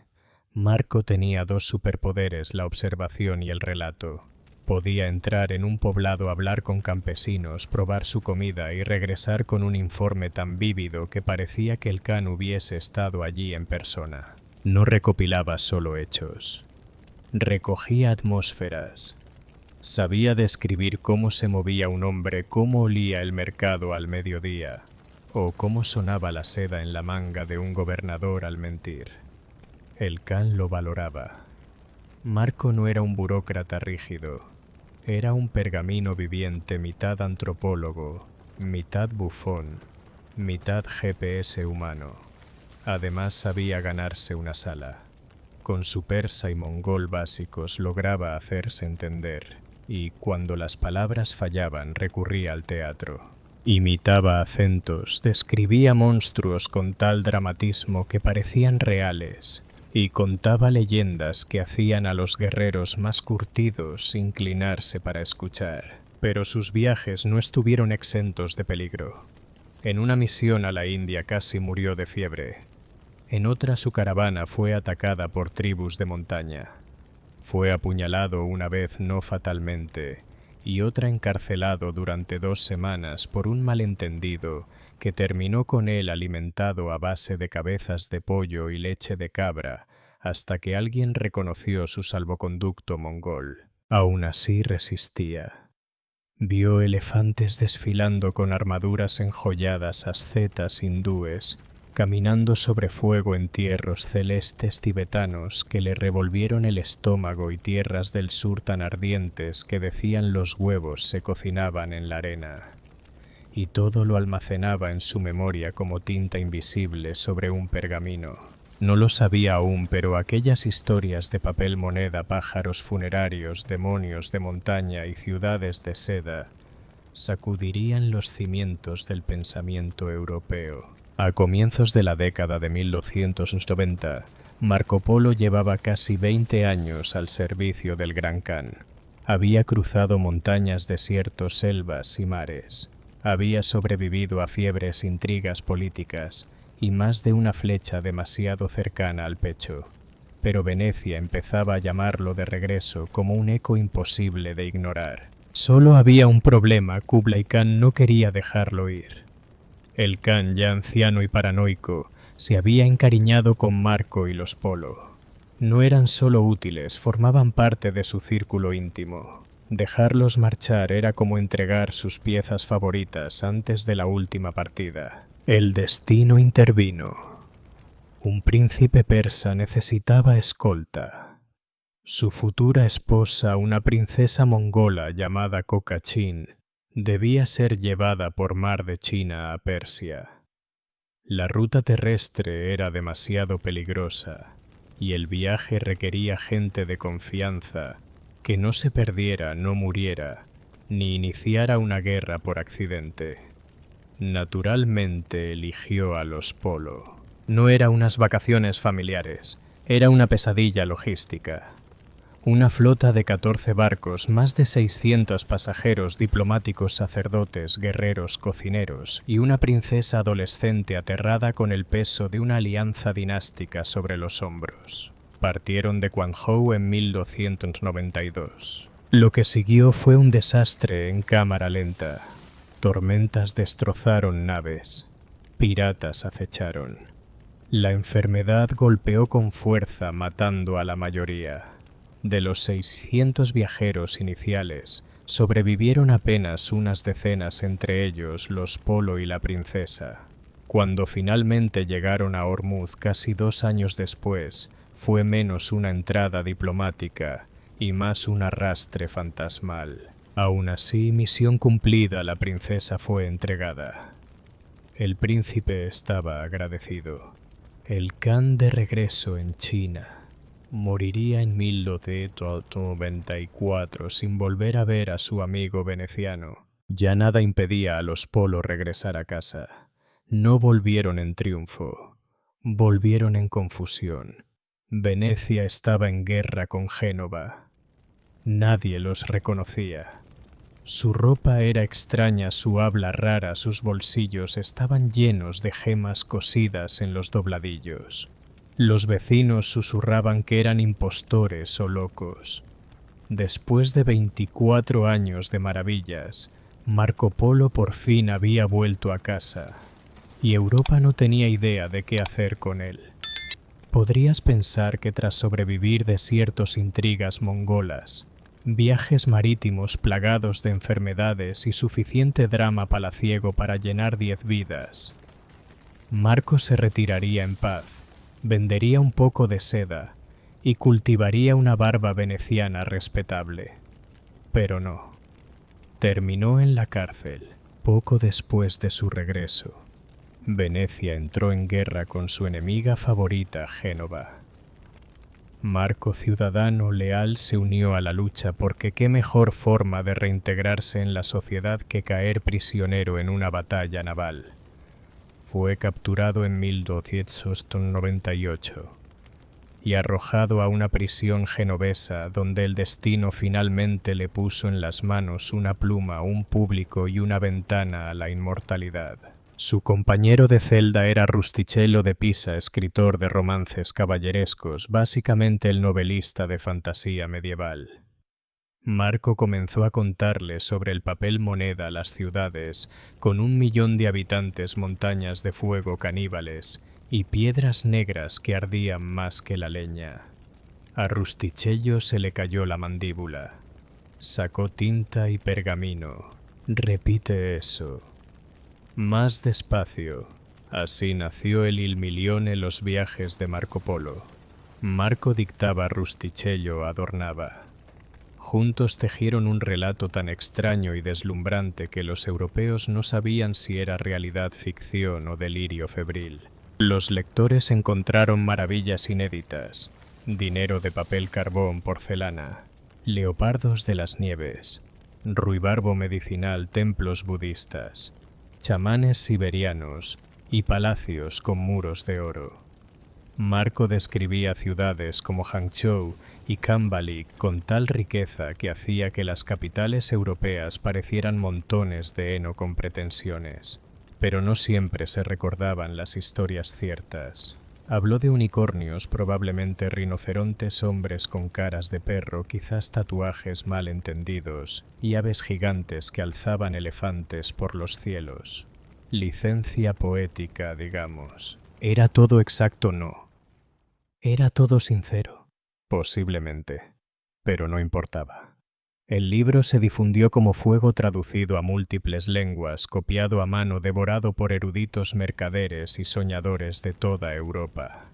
Marco tenía dos superpoderes, la observación y el relato. Podía entrar en un poblado, hablar con campesinos, probar su comida y regresar con un informe tan vívido que parecía que el Khan hubiese estado allí en persona. No recopilaba solo hechos. Recogía atmósferas. Sabía describir cómo se movía un hombre, cómo olía el mercado al mediodía, o cómo sonaba la seda en la manga de un gobernador al mentir. El Khan lo valoraba. Marco no era un burócrata rígido. Era un pergamino viviente, mitad antropólogo, mitad bufón, mitad GPS humano. Además sabía ganarse una sala. Con su persa y mongol básicos lograba hacerse entender, y cuando las palabras fallaban recurría al teatro. Imitaba acentos, describía monstruos con tal dramatismo que parecían reales, y contaba leyendas que hacían a los guerreros más curtidos inclinarse para escuchar. Pero sus viajes no estuvieron exentos de peligro. En una misión a la India casi murió de fiebre. En otra su caravana fue atacada por tribus de montaña. Fue apuñalado una vez no fatalmente, y otra encarcelado durante 2 semanas por un malentendido que terminó con él alimentado a base de cabezas de pollo y leche de cabra, hasta que alguien reconoció su salvoconducto mongol. Aún así resistía. Vio elefantes desfilando con armaduras enjolladas, ascetas hindúes, caminando sobre fuego en tierros celestes tibetanos que le revolvieron el estómago, y tierras del sur tan ardientes que decían los huevos se cocinaban en la arena. Y todo lo almacenaba en su memoria como tinta invisible sobre un pergamino. No lo sabía aún, pero aquellas historias de papel moneda, pájaros funerarios, demonios de montaña y ciudades de seda sacudirían los cimientos del pensamiento europeo. A comienzos de la década de 1290, Marco Polo llevaba casi 20 años al servicio del Gran Khan. Había cruzado montañas, desiertos, selvas y mares. Había sobrevivido a fiebres, intrigas políticas y más de una flecha demasiado cercana al pecho. Pero Venecia empezaba a llamarlo de regreso como un eco imposible de ignorar. Solo había un problema: Kublai Khan no quería dejarlo ir. El Khan, ya anciano y paranoico, se había encariñado con Marco y los Polo. No eran solo útiles, formaban parte de su círculo íntimo. Dejarlos marchar era como entregar sus piezas favoritas antes de la última partida. El destino intervino. Un príncipe persa necesitaba escolta. Su futura esposa, una princesa mongola llamada Kokachin, debía ser llevada por mar de China a Persia. La ruta terrestre era demasiado peligrosa, y el viaje requería gente de confianza, que no se perdiera, no muriera, ni iniciara una guerra por accidente. Naturalmente eligió a los Polo. No era unas vacaciones familiares, era una pesadilla logística. Una flota de 14 barcos, más de 600 pasajeros, diplomáticos, sacerdotes, guerreros, cocineros y una princesa adolescente aterrada con el peso de una alianza dinástica sobre los hombros. Partieron de Quanzhou en 1292. Lo que siguió fue un desastre en cámara lenta. Tormentas destrozaron naves. Piratas acecharon. La enfermedad golpeó con fuerza, matando a la mayoría. De los 600 viajeros iniciales, sobrevivieron apenas unas decenas, entre ellos los Polo y la princesa. Cuando finalmente llegaron a Ormuz casi 2 años después, fue menos una entrada diplomática y más un arrastre fantasmal. Aún así, misión cumplida, la princesa fue entregada. El príncipe estaba agradecido. El Khan de regreso en China. Moriría en 1294 sin volver a ver a su amigo veneciano. Ya nada impedía a los Polo regresar a casa. No volvieron en triunfo, volvieron en confusión. Venecia estaba en guerra con Génova. Nadie los reconocía. Su ropa era extraña, su habla rara, sus bolsillos estaban llenos de gemas cosidas en los dobladillos. Los vecinos susurraban que eran impostores o locos. Después de 24 años de maravillas, Marco Polo por fin había vuelto a casa, y Europa no tenía idea de qué hacer con él. Podrías pensar que tras sobrevivir desiertos, intrigas mongolas, viajes marítimos plagados de enfermedades y suficiente drama palaciego para llenar 10 vidas, Marco se retiraría en paz, vendería un poco de seda y cultivaría una barba veneciana respetable. Pero no. Terminó en la cárcel, poco después de su regreso. Venecia entró en guerra con su enemiga favorita, Génova. Marco, ciudadano leal, se unió a la lucha porque qué mejor forma de reintegrarse en la sociedad que caer prisionero en una batalla naval. Fue capturado en 1298 y arrojado a una prisión genovesa donde el destino finalmente le puso en las manos una pluma, un público y una ventana a la inmortalidad. Su compañero de celda era Rustichello de Pisa, escritor de romances caballerescos, básicamente el novelista de fantasía medieval. Marco comenzó a contarle sobre el papel moneda, las ciudades, con 1 millón de habitantes, montañas de fuego caníbales y piedras negras que ardían más que la leña. A Rustichello se le cayó la mandíbula. Sacó tinta y pergamino. Repite eso. Más despacio. Así nació el Il Milione, los viajes de Marco Polo. Marco dictaba, Rustichello adornaba. Juntos tejieron un relato tan extraño y deslumbrante que los europeos no sabían si era realidad, ficción o delirio febril. Los lectores encontraron maravillas inéditas: dinero de papel, carbón, porcelana, leopardos de las nieves, ruibarbo medicinal, templos budistas, chamanes siberianos y palacios con muros de oro. Marco describía ciudades como Hangzhou y Kambalik con tal riqueza que hacía que las capitales europeas parecieran montones de heno con pretensiones. Pero no siempre se recordaban las historias ciertas. Habló de unicornios, probablemente rinocerontes, hombres con caras de perro, quizás tatuajes mal entendidos, y aves gigantes que alzaban elefantes por los cielos. Licencia poética, digamos. ¿Era todo exacto? No. ¿Era todo sincero? Posiblemente, pero no importaba. El libro se difundió como fuego, traducido a múltiples lenguas, copiado a mano, devorado por eruditos mercaderes y soñadores de toda Europa.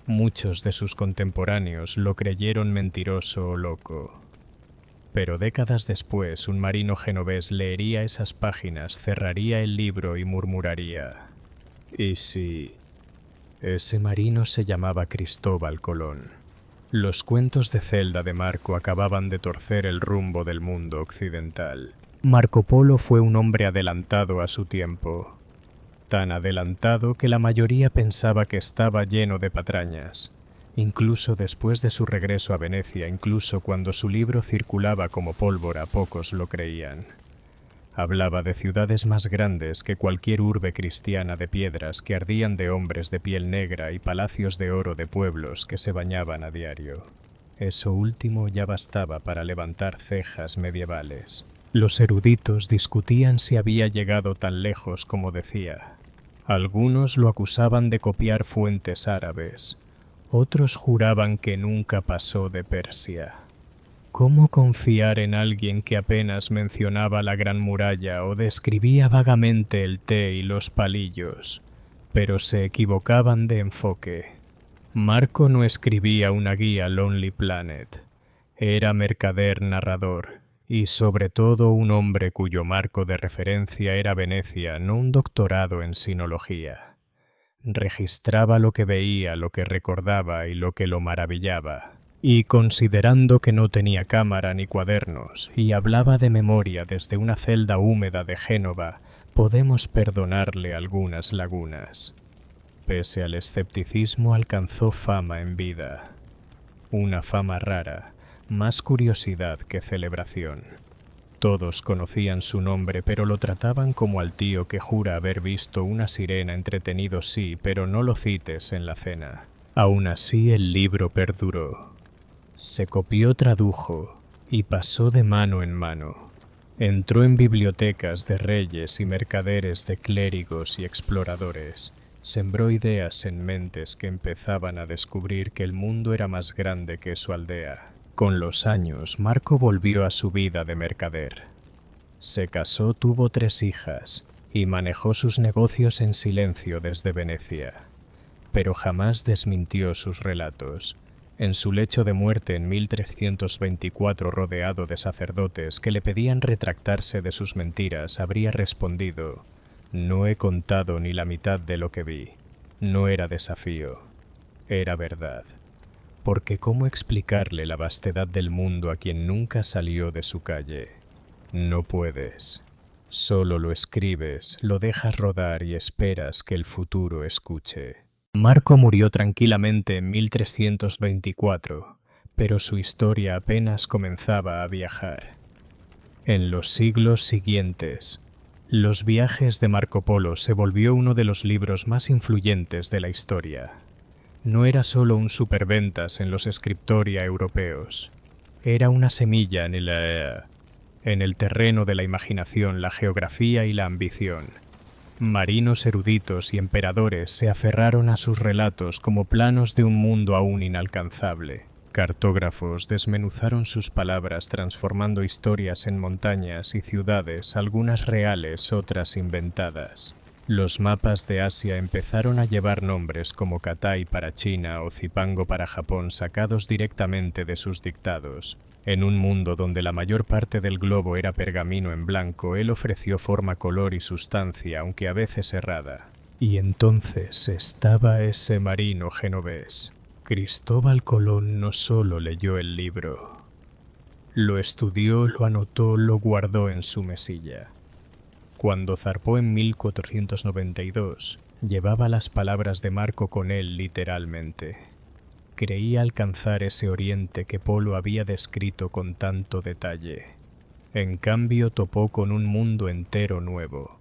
Muchos de sus contemporáneos lo creyeron mentiroso o loco. Pero décadas después, un marino genovés leería esas páginas, cerraría el libro y murmuraría: ¿y si ese marino se llamaba Cristóbal Colón? Los cuentos de celda de Marco acababan de torcer el rumbo del mundo occidental. Marco Polo fue un hombre adelantado a su tiempo, tan adelantado que la mayoría pensaba que estaba lleno de patrañas. Incluso después de su regreso a Venecia, incluso cuando su libro circulaba como pólvora, pocos lo creían. Hablaba de ciudades más grandes que cualquier urbe cristiana de piedras que ardían de hombres de piel negra y palacios de oro de pueblos que se bañaban a diario. Eso último ya bastaba para levantar cejas medievales. Los eruditos discutían si había llegado tan lejos como decía. Algunos lo acusaban de copiar fuentes árabes. Otros juraban que nunca pasó de Persia. ¿Cómo confiar en alguien que apenas mencionaba la Gran Muralla o describía vagamente el té y los palillos? Pero se equivocaban de enfoque. Marco no escribía una guía Lonely Planet. Era mercader narrador y sobre todo un hombre cuyo marco de referencia era Venecia, no un doctorado en sinología. Registraba lo que veía, lo que recordaba y lo que lo maravillaba. Y considerando que no tenía cámara ni cuadernos y hablaba de memoria desde una celda húmeda de Génova, podemos perdonarle algunas lagunas. Pese al escepticismo, alcanzó fama en vida. Una fama rara, más curiosidad que celebración. Todos conocían su nombre, pero lo trataban como al tío que jura haber visto una sirena. Entretenido sí, pero no lo cites en la cena. Aún así el libro perduró. Se copió, tradujo y pasó de mano en mano. Entró en bibliotecas de reyes y mercaderes, de clérigos y exploradores. Sembró ideas en mentes que empezaban a descubrir que el mundo era más grande que su aldea. Con los años, Marco volvió a su vida de mercader. Se casó, tuvo 3 hijas y manejó sus negocios en silencio desde Venecia. Pero jamás desmintió sus relatos. En su lecho de muerte en 1324, rodeado de sacerdotes que le pedían retractarse de sus mentiras, habría respondido: «No he contado ni la mitad de lo que vi. No era desafío, era verdad». Porque ¿cómo explicarle la vastedad del mundo a quien nunca salió de su calle? No puedes. Solo lo escribes, lo dejas rodar y esperas que el futuro escuche. Marco murió tranquilamente en 1324, pero su historia apenas comenzaba a viajar. En los siglos siguientes, Los viajes de Marco Polo se volvió uno de los libros más influyentes de la historia. No era solo un superventas en los scriptoria europeos. Era una semilla en el terreno de la imaginación, la geografía y la ambición. Marinos eruditos y emperadores se aferraron a sus relatos como planos de un mundo aún inalcanzable. Cartógrafos desmenuzaron sus palabras transformando historias en montañas y ciudades, algunas reales, otras inventadas. Los mapas de Asia empezaron a llevar nombres como Katai para China o Zipango para Japón, sacados directamente de sus dictados. En un mundo donde la mayor parte del globo era pergamino en blanco, él ofreció forma, color y sustancia, aunque a veces errada. Y entonces estaba ese marino genovés. Cristóbal Colón no solo leyó el libro, lo estudió, lo anotó, lo guardó en su mesilla. Cuando zarpó en 1492, llevaba las palabras de Marco con él literalmente. Creía alcanzar ese oriente que Polo había descrito con tanto detalle. En cambio, topó con un mundo entero nuevo.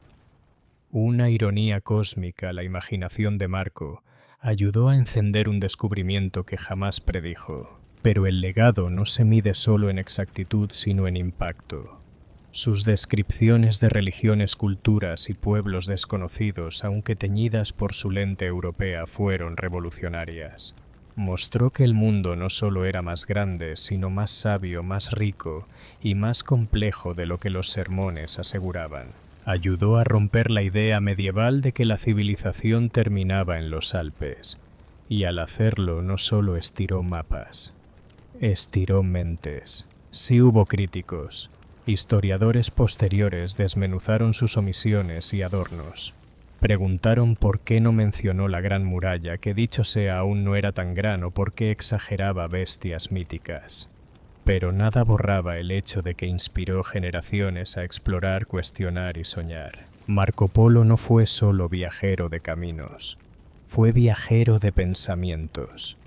Una ironía cósmica, la imaginación de Marco, ayudó a encender un descubrimiento que jamás predijo. Pero el legado no se mide solo en exactitud, sino en impacto. Sus descripciones de religiones, culturas y pueblos desconocidos, aunque teñidas por su lente europea, fueron revolucionarias. Mostró que el mundo no solo era más grande, sino más sabio, más rico y más complejo de lo que los sermones aseguraban. Ayudó a romper la idea medieval de que la civilización terminaba en los Alpes, y al hacerlo no solo estiró mapas, estiró mentes. Sí hubo críticos. Historiadores posteriores desmenuzaron sus omisiones y adornos. Preguntaron por qué no mencionó la Gran Muralla, que dicho sea aún no era tan gran, o por qué exageraba bestias míticas. Pero nada borraba el hecho de que inspiró generaciones a explorar, cuestionar y soñar. Marco Polo no fue solo viajero de caminos, fue viajero de pensamientos.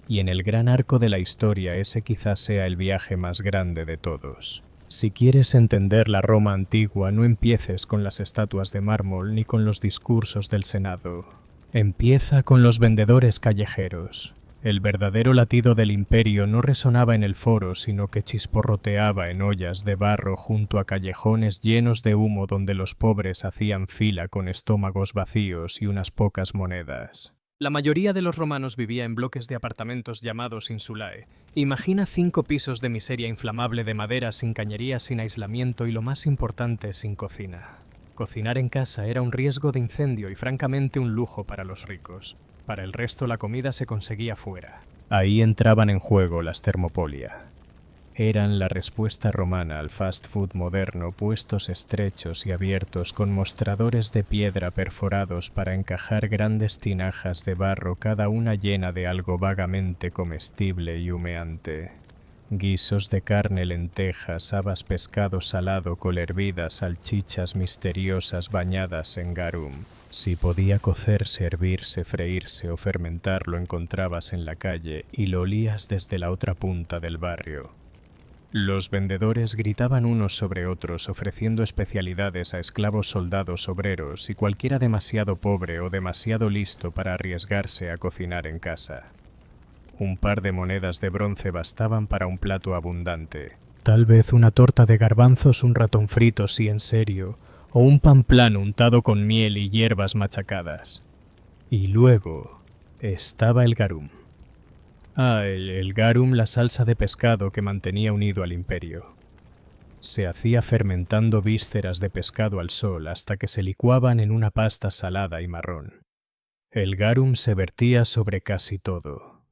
Y en el gran arco de la historia ese quizás sea el viaje más grande de todos. Si quieres entender la Roma antigua, no empieces con las estatuas de mármol ni con los discursos del Senado. Empieza con los vendedores callejeros. El verdadero latido del imperio no resonaba en el foro, sino que chisporroteaba en ollas de barro junto a callejones llenos de humo donde los pobres hacían fila con estómagos vacíos y unas pocas monedas. La mayoría de los romanos vivía en bloques de apartamentos llamados insulae. Imagina 5 pisos de miseria inflamable de madera, sin cañería, sin aislamiento y, lo más importante, sin cocina. Cocinar en casa era un riesgo de incendio y francamente un lujo para los ricos. Para el resto la comida se conseguía fuera. Ahí entraban en juego las thermopolia. Eran la respuesta romana al fast food moderno, puestos estrechos y abiertos con mostradores de piedra perforados para encajar grandes tinajas de barro, cada una llena de algo vagamente comestible y humeante. Guisos de carne, lentejas, habas, pescado salado, col hervida, salchichas misteriosas bañadas en garum. Si podía cocerse, hervirse, freírse o fermentar, lo encontrabas en la calle y lo olías desde la otra punta del barrio. Los vendedores gritaban unos sobre otros, ofreciendo especialidades a esclavos, soldados, obreros y cualquiera demasiado pobre o demasiado listo para arriesgarse a cocinar en casa. Un par de monedas de bronce bastaban para un plato abundante. Tal vez una torta de garbanzos, un ratón frito, si en serio, o un pan plano untado con miel y hierbas machacadas. Y luego estaba el garum. El garum, la salsa de pescado que mantenía unido al imperio. Se hacía fermentando vísceras de pescado al sol hasta que se licuaban en una pasta salada y marrón. El garum se vertía sobre casi todo.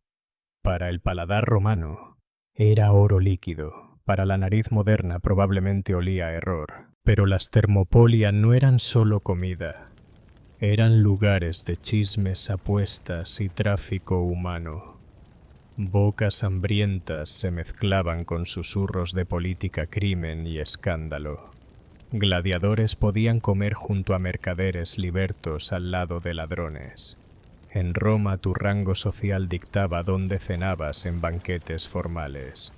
Para el paladar romano era oro líquido. Para la nariz moderna probablemente olía a error. Pero las thermopolia no eran solo comida. Eran lugares de chismes, apuestas y tráfico humano. Bocas hambrientas se mezclaban con susurros de política, crimen y escándalo. Gladiadores podían comer junto a mercaderes libertos al lado de ladrones. En Roma tu rango social dictaba dónde cenabas en banquetes formales.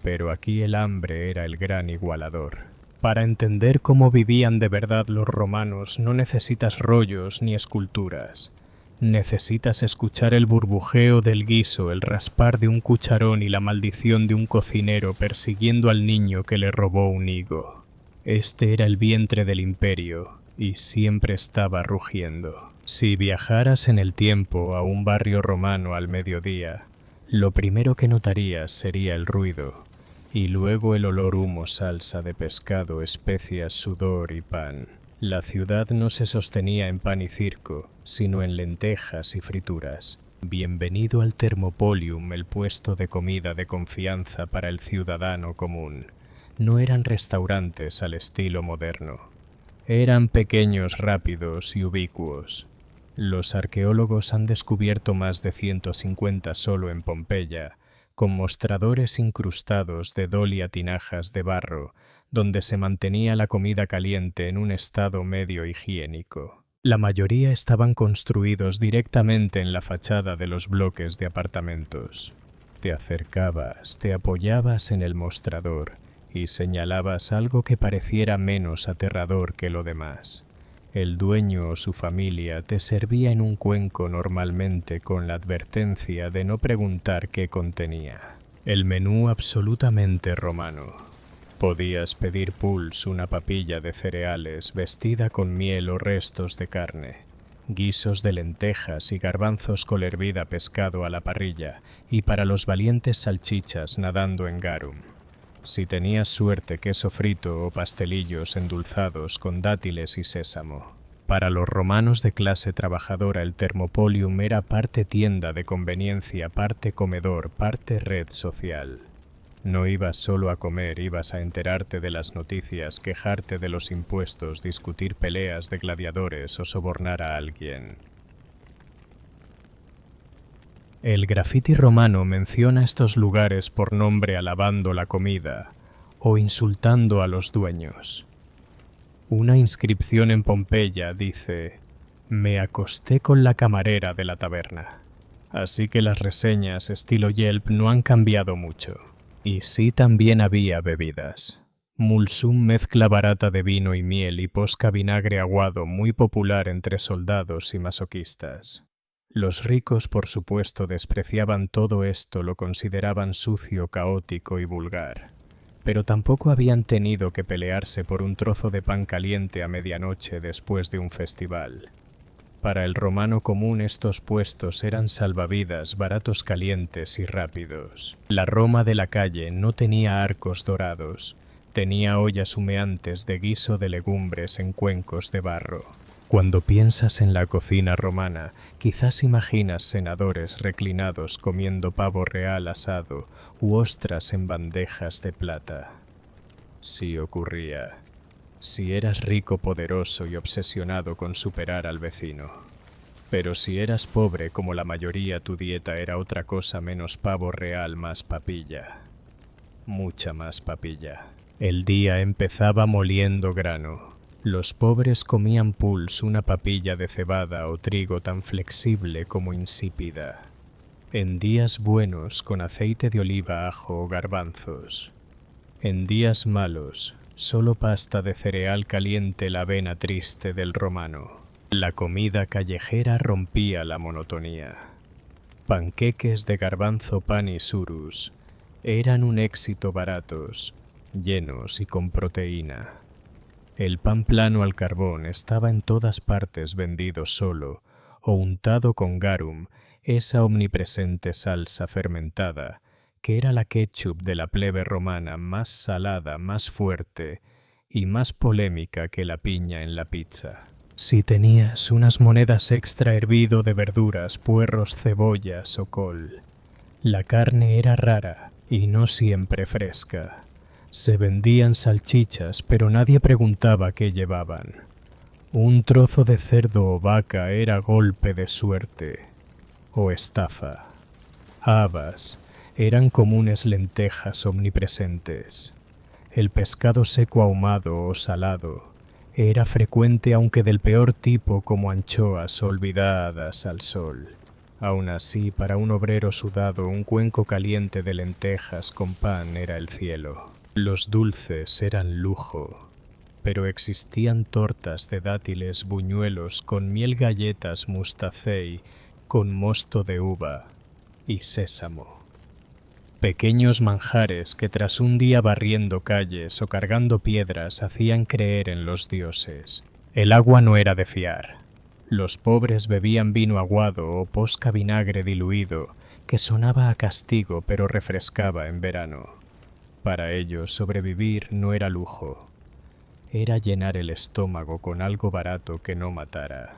Pero aquí el hambre era el gran igualador. Para entender cómo vivían de verdad los romanos no necesitas rollos ni esculturas. Necesitas escuchar el burbujeo del guiso, el raspar de un cucharón y la maldición de un cocinero persiguiendo al niño que le robó un higo. Este era el vientre del imperio y siempre estaba rugiendo. Si viajaras en el tiempo a un barrio romano al mediodía, lo primero que notarías sería el ruido, y luego el olor, humo, salsa de pescado, especias, sudor y pan. La ciudad no se sostenía en pan y circo, sino en lentejas y frituras. Bienvenido al Thermopolium, el puesto de comida de confianza para el ciudadano común. No eran restaurantes al estilo moderno. Eran pequeños, rápidos y ubicuos. Los arqueólogos han descubierto más de 150 solo en Pompeya, con mostradores incrustados de dolia, tinajas de barro, donde se mantenía la comida caliente en un estado medio higiénico. La mayoría estaban construidos directamente en la fachada de los bloques de apartamentos. Te acercabas, te apoyabas en el mostrador y señalabas algo que pareciera menos aterrador que lo demás. El dueño o su familia te servía en un cuenco, normalmente con la advertencia de no preguntar qué contenía. El menú absolutamente romano. Podías pedir pulse, una papilla de cereales vestida con miel o restos de carne, guisos de lentejas y garbanzos, col hervida, pescado a la parrilla, y para los valientes salchichas nadando en garum. Si tenías suerte, queso frito o pastelillos endulzados con dátiles y sésamo. Para los romanos de clase trabajadora el Thermopolium era parte tienda de conveniencia, parte comedor, parte red social. No ibas solo a comer, ibas a enterarte de las noticias, quejarte de los impuestos, discutir peleas de gladiadores o sobornar a alguien. El graffiti romano menciona estos lugares por nombre alabando la comida o insultando a los dueños. Una inscripción en Pompeya dice: «Me acosté con la camarera de la taberna». así que las reseñas estilo Yelp no han cambiado mucho. Y sí, también había bebidas. Mulsum, mezcla barata de vino y miel, y posca vinagre aguado, muy popular entre soldados y masoquistas. Los ricos, por supuesto, despreciaban todo esto, lo consideraban sucio, caótico y vulgar. Pero tampoco habían tenido que pelearse por un trozo de pan caliente a medianoche después de un festival. Para el romano común estos puestos eran salvavidas, baratos, calientes y rápidos. La Roma de la calle no tenía arcos dorados, tenía ollas humeantes de guiso de legumbres en cuencos de barro. Cuando piensas en la cocina romana, quizás imaginas senadores reclinados comiendo pavo real asado u ostras en bandejas de plata. Sí ocurría. Si eras rico, poderoso y obsesionado con superar al vecino. Pero si eras pobre como la mayoría, tu dieta era otra cosa menos pavo real, más papilla. Mucha más papilla. El día empezaba moliendo grano. Los pobres comían pulse, una papilla de cebada o trigo tan flexible como insípida. En días buenos, con aceite de oliva, ajo o garbanzos. En días malos, solo pasta de cereal caliente, la avena triste del romano. La comida callejera rompía la monotonía. Panqueques de garbanzo, pan y surus eran un éxito, baratos, llenos y con proteína. El pan plano al carbón estaba en todas partes vendido solo o untado con garum, esa omnipresente salsa fermentada que era la ketchup de la plebe romana, más salada, más fuerte y más polémica que la piña en la pizza. Si tenías unas monedas extra, hervido de verduras, puerros, cebollas o col. La carne era rara y no siempre fresca. Se vendían salchichas, pero nadie preguntaba qué llevaban. Un trozo de cerdo o vaca era golpe de suerte o estafa. Habas eran comunes, lentejas omnipresentes. El pescado seco ahumado o salado era frecuente, aunque del peor tipo, como anchoas olvidadas al sol. Aún así, para un obrero sudado, un cuenco caliente de lentejas con pan era el cielo. Los dulces eran lujo, pero existían tortas de dátiles, buñuelos con miel, galletas mustacey con mosto de uva y sésamo. Pequeños manjares que tras un día barriendo calles o cargando piedras hacían creer en los dioses. El agua no era de fiar. Los pobres bebían vino aguado o posca vinagre diluido, que sonaba a castigo pero refrescaba en verano. Para ellos sobrevivir no era lujo, era llenar el estómago con algo barato que no matara.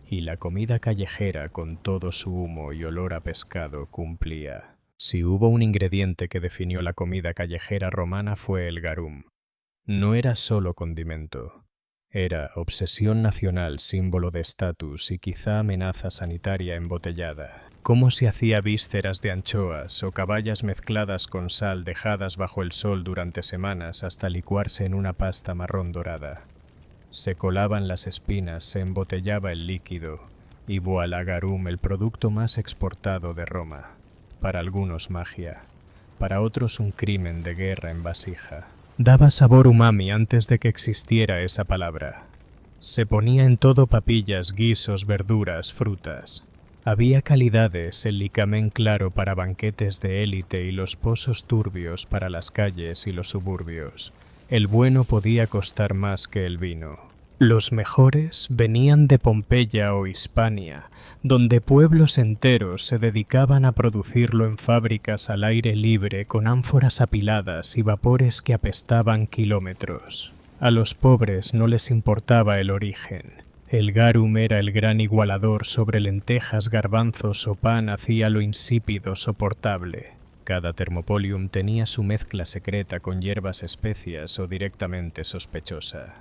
Y la comida callejera, con todo su humo y olor a pescado, cumplía. Si hubo un ingrediente que definió la comida callejera romana, fue el garum. No era solo condimento. Era obsesión nacional, símbolo de estatus y quizá amenaza sanitaria embotellada. Cómo se hacía vísceras de anchoas o caballas mezcladas con sal, dejadas bajo el sol durante semanas hasta licuarse en una pasta marrón dorada. Se colaban las espinas, se embotellaba el líquido y voilà garum, el producto más exportado de Roma. Para algunos magia, para otros un crimen de guerra en vasija. Daba sabor umami antes de que existiera esa palabra. Se ponía en todo: papillas, guisos, verduras, frutas. Había calidades, el licamen claro para banquetes de élite y los pozos turbios para las calles y los suburbios. El bueno podía costar más que el vino. Los mejores venían de Pompeya o Hispania, donde pueblos enteros se dedicaban a producirlo en fábricas al aire libre con ánforas apiladas y vapores que apestaban kilómetros. A los pobres no les importaba el origen. El garum era el gran igualador: sobre lentejas, garbanzos o pan hacía lo insípido soportable. Cada thermopolium tenía su mezcla secreta con hierbas, especias o directamente sospechosa.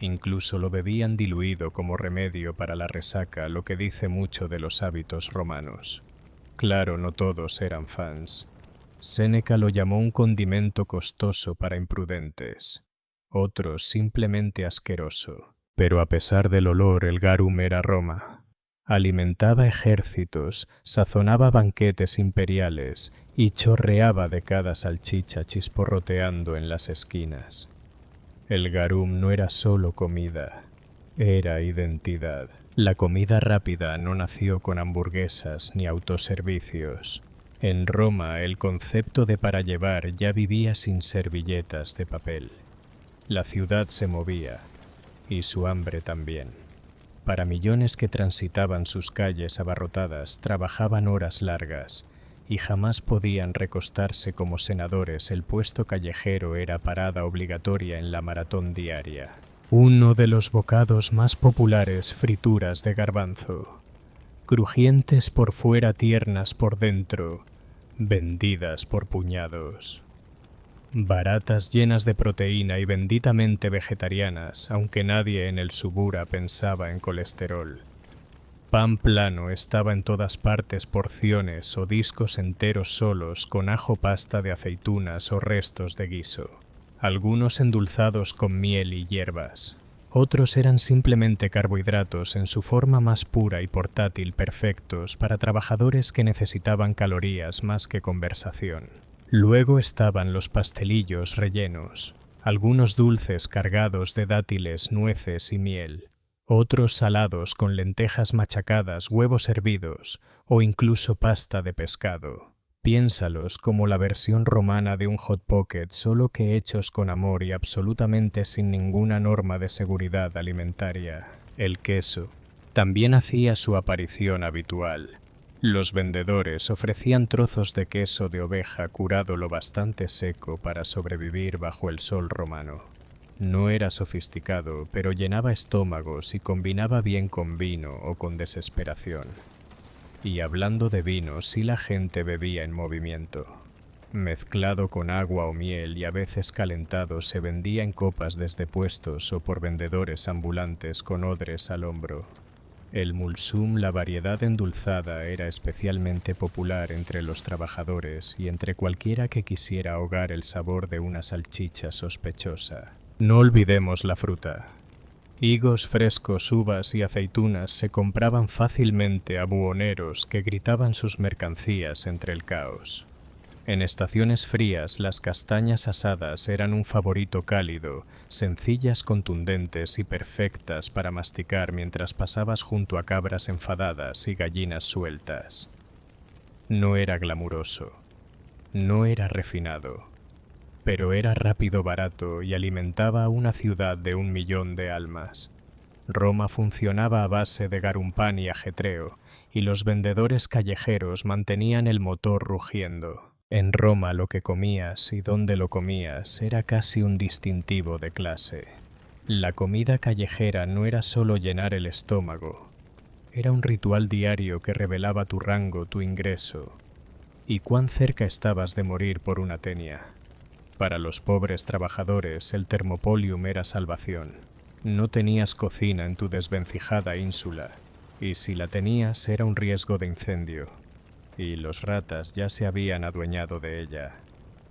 Incluso lo bebían diluido como remedio para la resaca, lo que dice mucho de los hábitos romanos. Claro, no todos eran fans. Séneca lo llamó un condimento costoso para imprudentes. Otros simplemente asqueroso. Pero a pesar del olor, el garum era Roma. Alimentaba ejércitos, sazonaba banquetes imperiales y chorreaba de cada salchicha chisporroteando en las esquinas. El garum no era solo comida, era identidad. La comida rápida no nació con hamburguesas ni autoservicios. En Roma el concepto de para llevar ya vivía sin servilletas de papel. La ciudad se movía, y su hambre también. Para millones que transitaban sus calles abarrotadas, trabajaban horas largas, y jamás podían recostarse como senadores. El puesto callejero era parada obligatoria en la maratón diaria. Uno de los bocados más populares, frituras de garbanzo, crujientes por fuera, tiernas por dentro, vendidas por puñados. Baratas, llenas de proteína y benditamente vegetarianas, aunque nadie en el Subura pensaba en colesterol. Pan plano estaba en todas partes, porciones o discos enteros solos con ajo, pasta de aceitunas o restos de guiso. Algunos endulzados con miel y hierbas. Otros eran simplemente carbohidratos en su forma más pura y portátil, perfectos para trabajadores que necesitaban calorías más que conversación. Luego estaban los pastelillos rellenos, algunos dulces cargados de dátiles, nueces y miel, otros salados con lentejas machacadas, huevos hervidos o incluso pasta de pescado. Piénsalos como la versión romana de un hot pocket, solo que hechos con amor y absolutamente sin ninguna norma de seguridad alimentaria. El queso también hacía su aparición habitual. Los vendedores ofrecían trozos de queso de oveja curado lo bastante seco para sobrevivir bajo el sol romano. No era sofisticado, pero llenaba estómagos y combinaba bien con vino o con desesperación. Y hablando de vino, sí, la gente bebía en movimiento. Mezclado con agua o miel y a veces calentado, se vendía en copas desde puestos o por vendedores ambulantes con odres al hombro. El mulsum, la variedad endulzada, era especialmente popular entre los trabajadores y entre cualquiera que quisiera ahogar el sabor de una salchicha sospechosa. No olvidemos la fruta. Higos frescos, uvas y aceitunas se compraban fácilmente a buhoneros que gritaban sus mercancías entre el caos. En estaciones frías, las castañas asadas eran un favorito cálido, sencillas, contundentes y perfectas para masticar mientras pasabas junto a cabras enfadadas y gallinas sueltas. No era glamuroso, no era refinado, pero era rápido, barato y alimentaba a una ciudad de 1 millón de almas. Roma funcionaba a base de garumpán y ajetreo, y los vendedores callejeros mantenían el motor rugiendo. En Roma lo que comías y dónde lo comías era casi un distintivo de clase. La comida callejera no era solo llenar el estómago, era un ritual diario que revelaba tu rango, tu ingreso, y cuán cerca estabas de morir por una tenia. Para los pobres trabajadores el Thermopolium era salvación. No tenías cocina en tu desvencijada ínsula, y si la tenías era un riesgo de incendio, y los ratas ya se habían adueñado de ella.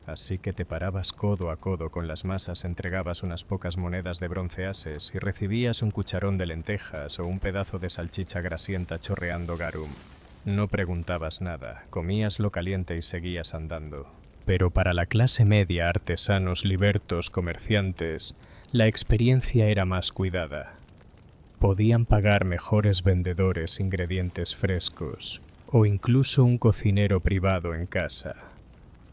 Así que te parabas codo a codo con las masas, entregabas unas pocas monedas de bronce ases y recibías un cucharón de lentejas o un pedazo de salchicha grasienta chorreando garum. No preguntabas nada, comías lo caliente y seguías andando. Pero para la clase media, artesanos, libertos, comerciantes, la experiencia era más cuidada. Podían pagar mejores vendedores, ingredientes frescos, o incluso un cocinero privado en casa.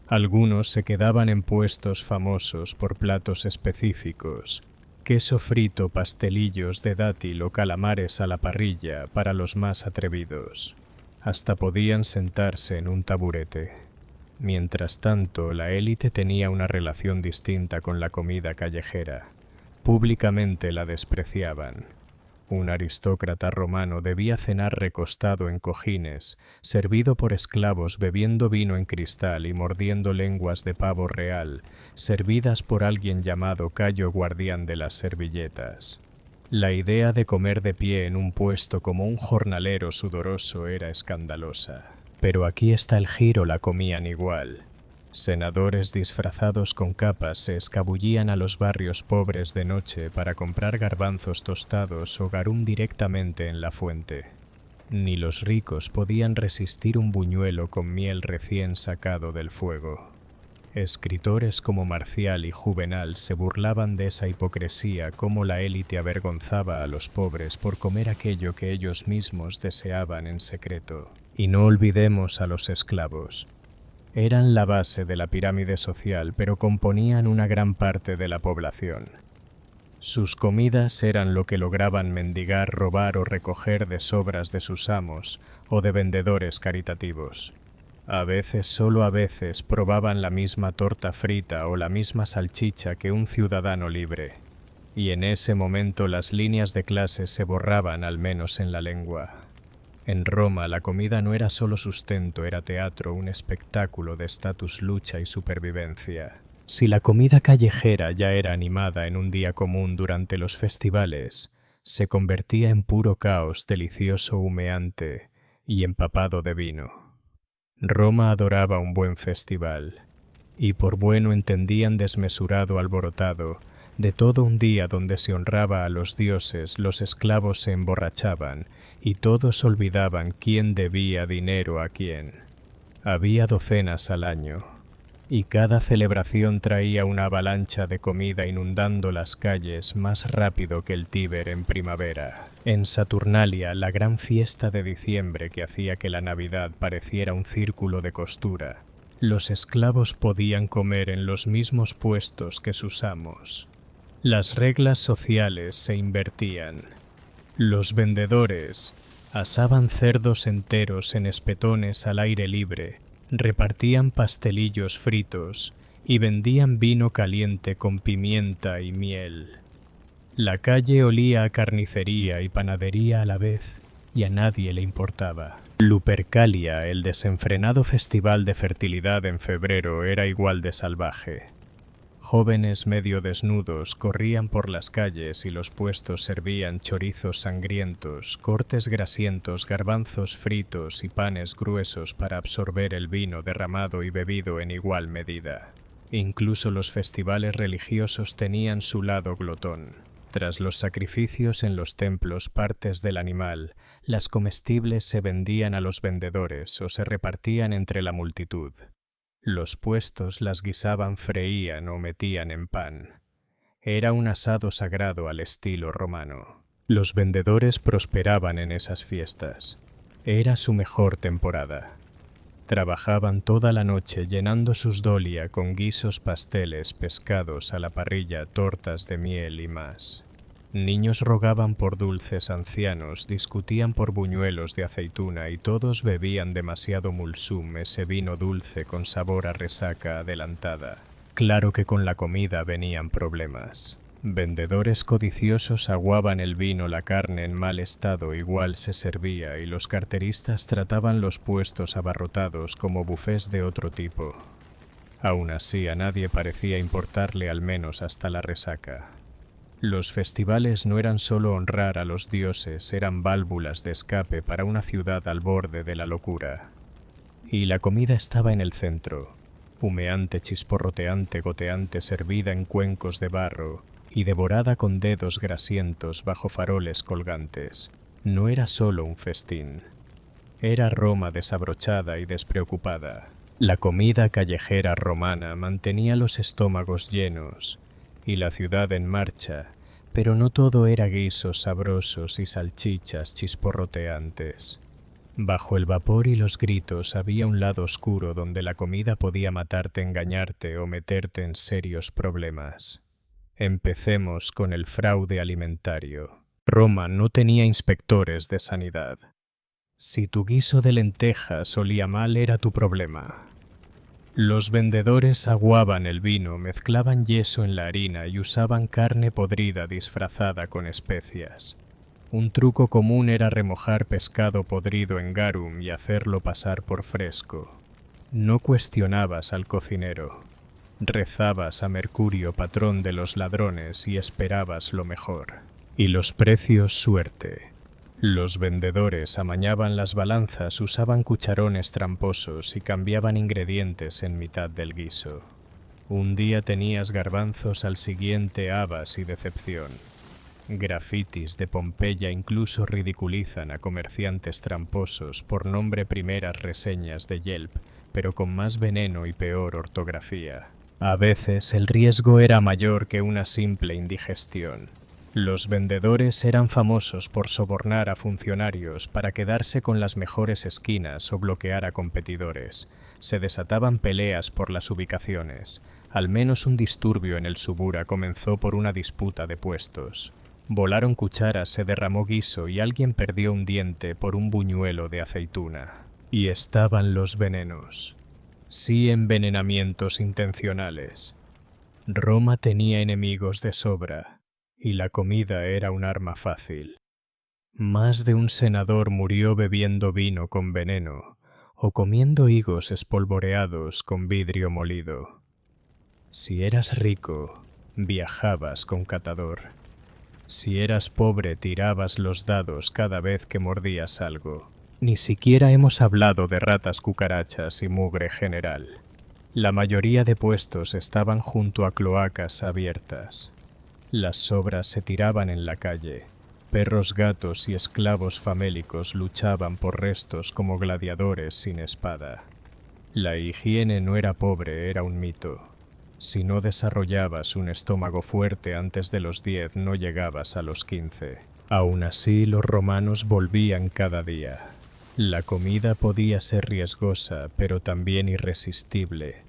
Algunos se quedaban en puestos famosos por platos específicos, queso frito, pastelillos de dátil o calamares a la parrilla para los más atrevidos. Hasta podían sentarse en un taburete. Mientras tanto, la élite tenía una relación distinta con la comida callejera. Públicamente la despreciaban. Un aristócrata romano debía cenar recostado en cojines, servido por esclavos, bebiendo vino en cristal y mordiendo lenguas de pavo real, servidas por alguien llamado Cayo, guardián de las servilletas. La idea de comer de pie en un puesto como un jornalero sudoroso era escandalosa. Pero aquí está el giro, la comían igual. Senadores disfrazados con capas se escabullían a los barrios pobres de noche para comprar garbanzos tostados o garum directamente en la fuente. Ni los ricos podían resistir un buñuelo con miel recién sacado del fuego. Escritores como Marcial y Juvenal se burlaban de esa hipocresía, como la élite avergonzaba a los pobres por comer aquello que ellos mismos deseaban en secreto. Y no olvidemos a los esclavos. Eran la base de la pirámide social, pero componían una gran parte de la población. Sus comidas eran lo que lograban mendigar, robar o recoger de sobras de sus amos o de vendedores caritativos. A veces, solo a veces, probaban la misma torta frita o la misma salchicha que un ciudadano libre, y en ese momento las líneas de clase se borraban, al menos en la lengua. En Roma la comida no era solo sustento, era teatro, un espectáculo de estatus, lucha y supervivencia. Si la comida callejera ya era animada en un día común durante los festivales, se convertía en puro caos, delicioso, humeante y empapado de vino. Roma adoraba un buen festival, y por bueno entendían desmesurado, alborotado. De todo un día donde se honraba a los dioses, los esclavos se emborrachaban, y todos olvidaban quién debía dinero a quién. Había docenas al año, y cada celebración traía una avalancha de comida inundando las calles más rápido que el Tíber en primavera. En Saturnalia, la gran fiesta de diciembre que hacía que la Navidad pareciera un círculo de costura, los esclavos podían comer en los mismos puestos que sus amos. Las reglas sociales se invertían. Los vendedores asaban cerdos enteros en espetones al aire libre, repartían pastelillos fritos y vendían vino caliente con pimienta y miel. La calle olía a carnicería y panadería a la vez, y a nadie le importaba. Lupercalia, el desenfrenado festival de fertilidad en febrero, era igual de salvaje. Jóvenes medio desnudos corrían por las calles y los puestos servían chorizos sangrientos, cortes grasientos, garbanzos fritos y panes gruesos para absorber el vino derramado y bebido en igual medida. Incluso los festivales religiosos tenían su lado glotón. Tras los sacrificios en los templos, partes del animal, las comestibles se vendían a los vendedores o se repartían entre la multitud. Los puestos las guisaban, freían o metían en pan. Era un asado sagrado al estilo romano. Los vendedores prosperaban en esas fiestas. Era su mejor temporada. Trabajaban toda la noche llenando sus dolia con guisos, pasteles, pescados a la parrilla, tortas de miel y más. Niños rogaban por dulces, ancianos discutían por buñuelos de aceituna y todos bebían demasiado mulsum, ese vino dulce con sabor a resaca adelantada. Claro que con la comida venían problemas. Vendedores codiciosos aguaban el vino, la carne en mal estado igual se servía y los carteristas trataban los puestos abarrotados como bufés de otro tipo. Aún así a nadie parecía importarle, al menos hasta la resaca. Los festivales no eran solo honrar a los dioses, eran válvulas de escape para una ciudad al borde de la locura. Y la comida estaba en el centro, humeante, chisporroteante, goteante, servida en cuencos de barro y devorada con dedos grasientos bajo faroles colgantes. No era solo un festín. Era Roma desabrochada y despreocupada. La comida callejera romana mantenía los estómagos llenos y la ciudad en marcha, pero no todo era guisos sabrosos y salchichas chisporroteantes. Bajo el vapor y los gritos había un lado oscuro donde la comida podía matarte, engañarte o meterte en serios problemas. Empecemos con el fraude alimentario. Roma no tenía inspectores de sanidad. Si tu guiso de lentejas olía mal, era tu problema. Los vendedores aguaban el vino, mezclaban yeso en la harina y usaban carne podrida disfrazada con especias. Un truco común era remojar pescado podrido en garum y hacerlo pasar por fresco. No cuestionabas al cocinero. Rezabas a Mercurio, patrón de los ladrones, y esperabas lo mejor. Y los precios, suerte. Los vendedores amañaban las balanzas, usaban cucharones tramposos y cambiaban ingredientes en mitad del guiso. Un día tenías garbanzos, al siguiente habas y decepción. Grafitis de Pompeya incluso ridiculizan a comerciantes tramposos por nombre primeras reseñas de Yelp, pero con más veneno y peor ortografía. A veces el riesgo era mayor que una simple indigestión. Los vendedores eran famosos por sobornar a funcionarios para quedarse con las mejores esquinas o bloquear a competidores. Se desataban peleas por las ubicaciones. Al menos un disturbio en el Subura comenzó por una disputa de puestos. Volaron cucharas, se derramó guiso y alguien perdió un diente por un buñuelo de aceituna. Y estaban los venenos. Sí, envenenamientos intencionales. Roma tenía enemigos de sobra, y la comida era un arma fácil. Más de un senador murió bebiendo vino con veneno, o comiendo higos espolvoreados con vidrio molido. Si eras rico, viajabas con catador. Si eras pobre, tirabas los dados cada vez que mordías algo. Ni siquiera hemos hablado de ratas, cucarachas y mugre general. La mayoría de puestos estaban junto a cloacas abiertas. Las sobras se tiraban en la calle. Perros, gatos y esclavos famélicos luchaban por restos como gladiadores sin espada. La higiene no era pobre, era un mito. Si no desarrollabas un estómago fuerte antes de los 10, no llegabas a los 15. Aún así, los romanos volvían cada día. La comida podía ser riesgosa, pero también irresistible,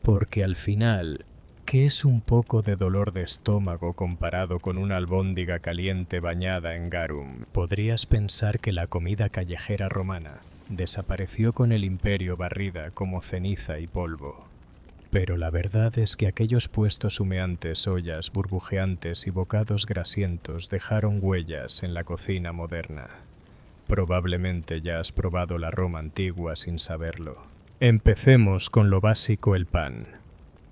porque al final, ¿qué es un poco de dolor de estómago comparado con una albóndiga caliente bañada en garum? Podrías pensar que la comida callejera romana desapareció con el imperio barrida como ceniza y polvo. Pero la verdad es que aquellos puestos humeantes, ollas burbujeantes y bocados grasientos dejaron huellas en la cocina moderna. Probablemente ya has probado la Roma antigua sin saberlo. Empecemos con lo básico, el pan.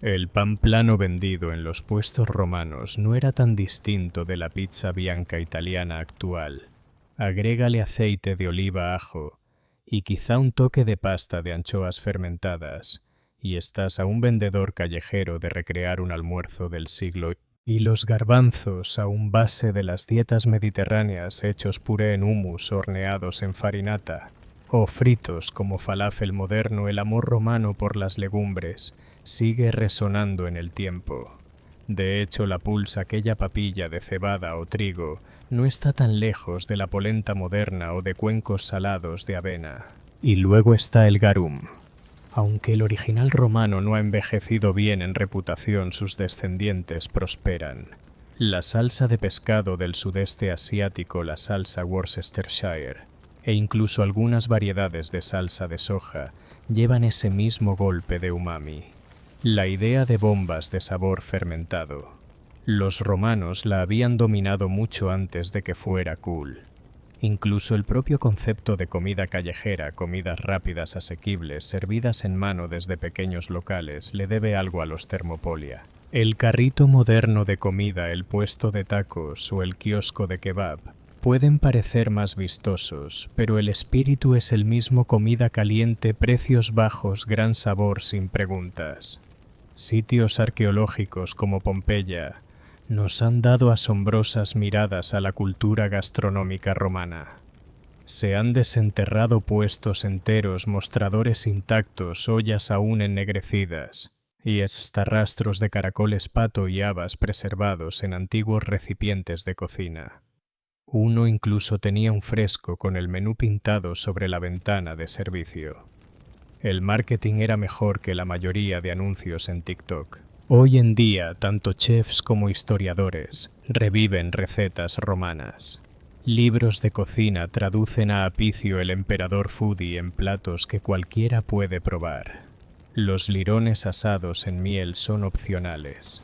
El pan plano vendido en los puestos romanos no era tan distinto de la pizza bianca italiana actual. Agrégale aceite de oliva, ajo y quizá un toque de pasta de anchoas fermentadas, y estás a un vendedor callejero de recrear un almuerzo del siglo. Y los garbanzos, aún base de las dietas mediterráneas, hechos puré en hummus, horneados en farinata, o fritos como falafel moderno, el amor romano por las legumbres sigue resonando en el tiempo. De hecho, la pulsa, aquella papilla de cebada o trigo, no está tan lejos de la polenta moderna o de cuencos salados de avena. Y luego está el garum. Aunque el original romano no ha envejecido bien en reputación, sus descendientes prosperan. La salsa de pescado del sudeste asiático, la salsa Worcestershire, e incluso algunas variedades de salsa de soja, llevan ese mismo golpe de umami. La idea de bombas de sabor fermentado. Los romanos la habían dominado mucho antes de que fuera cool. Incluso el propio concepto de comida callejera, comidas rápidas asequibles, servidas en mano desde pequeños locales, le debe algo a los Thermopolia. El carrito moderno de comida, el puesto de tacos o el kiosco de kebab pueden parecer más vistosos, pero el espíritu es el mismo: comida caliente, precios bajos, gran sabor sin preguntas. Sitios arqueológicos como Pompeya nos han dado asombrosas miradas a la cultura gastronómica romana. Se han desenterrado puestos enteros, mostradores intactos, ollas aún ennegrecidas, y hasta rastros de caracoles, pato y habas preservados en antiguos recipientes de cocina. Uno incluso tenía un fresco con el menú pintado sobre la ventana de servicio. El marketing era mejor que la mayoría de anuncios en TikTok. Hoy en día, tanto chefs como historiadores reviven recetas romanas. Libros de cocina traducen a Apicio, el emperador foodie, en platos que cualquiera puede probar. Los lirones asados en miel son opcionales.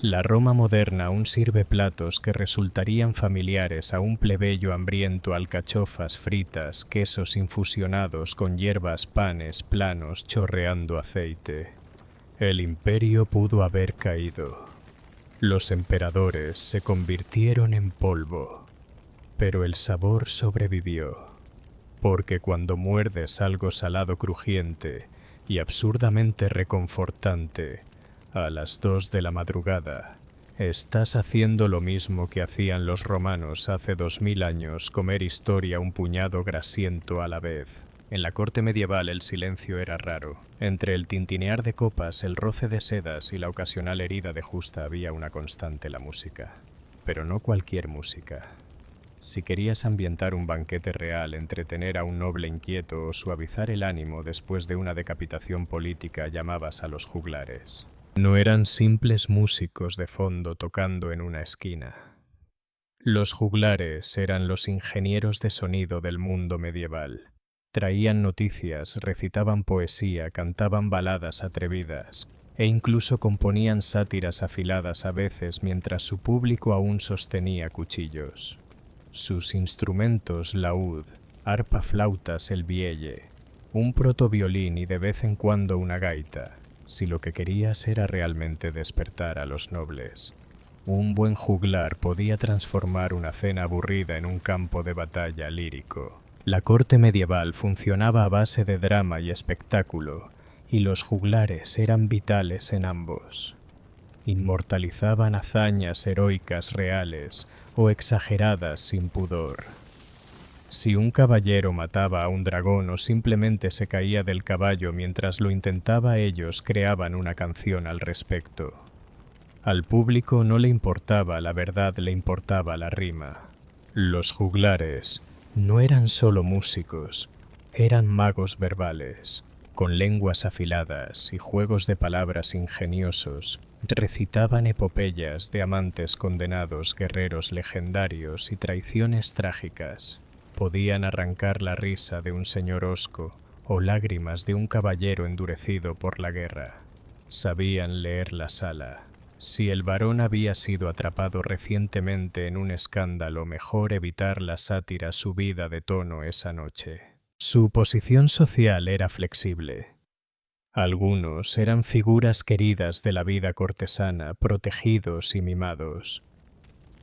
La Roma moderna aún sirve platos que resultarían familiares a un plebeyo hambriento: alcachofas fritas, quesos infusionados con hierbas, panes planos chorreando aceite. El imperio pudo haber caído. Los emperadores se convirtieron en polvo, pero el sabor sobrevivió, porque cuando muerdes algo salado, crujiente y absurdamente reconfortante a las 2 de la madrugada, Estás haciendo lo mismo que hacían los romanos hace 2000 años, comer historia un puñado grasiento a la vez. En la corte medieval el silencio era raro. Entre el tintinear de copas, el roce de sedas y la ocasional herida de justa había una constante: la música. Pero no cualquier música. Si querías ambientar un banquete real, entretener a un noble inquieto o suavizar el ánimo después de una decapitación política, llamabas a los juglares. No eran simples músicos de fondo tocando en una esquina. Los juglares eran los ingenieros de sonido del mundo medieval. Traían noticias, recitaban poesía, cantaban baladas atrevidas e incluso componían sátiras afiladas a veces mientras su público aún sostenía cuchillos. Sus instrumentos: laúd, arpa, flautas, el vielle, un protoviolín y de vez en cuando una gaita, si lo que querías era realmente despertar a los nobles. Un buen juglar podía transformar una cena aburrida en un campo de batalla lírico. La corte medieval funcionaba a base de drama y espectáculo, y los juglares eran vitales en ambos. Inmortalizaban hazañas heroicas reales o exageradas sin pudor. Si un caballero mataba a un dragón o simplemente se caía del caballo mientras lo intentaba, ellos creaban una canción al respecto. Al público no le importaba la verdad, le importaba la rima. Los juglares no eran solo músicos, eran magos verbales. Con lenguas afiladas y juegos de palabras ingeniosos, recitaban epopeyas de amantes condenados, guerreros legendarios y traiciones trágicas. Podían arrancar la risa de un señor hosco o lágrimas de un caballero endurecido por la guerra. Sabían leer la sala. Si el varón había sido atrapado recientemente en un escándalo, mejor evitar la sátira subida de tono esa noche. Su posición social era flexible. Algunos eran figuras queridas de la vida cortesana, protegidos y mimados.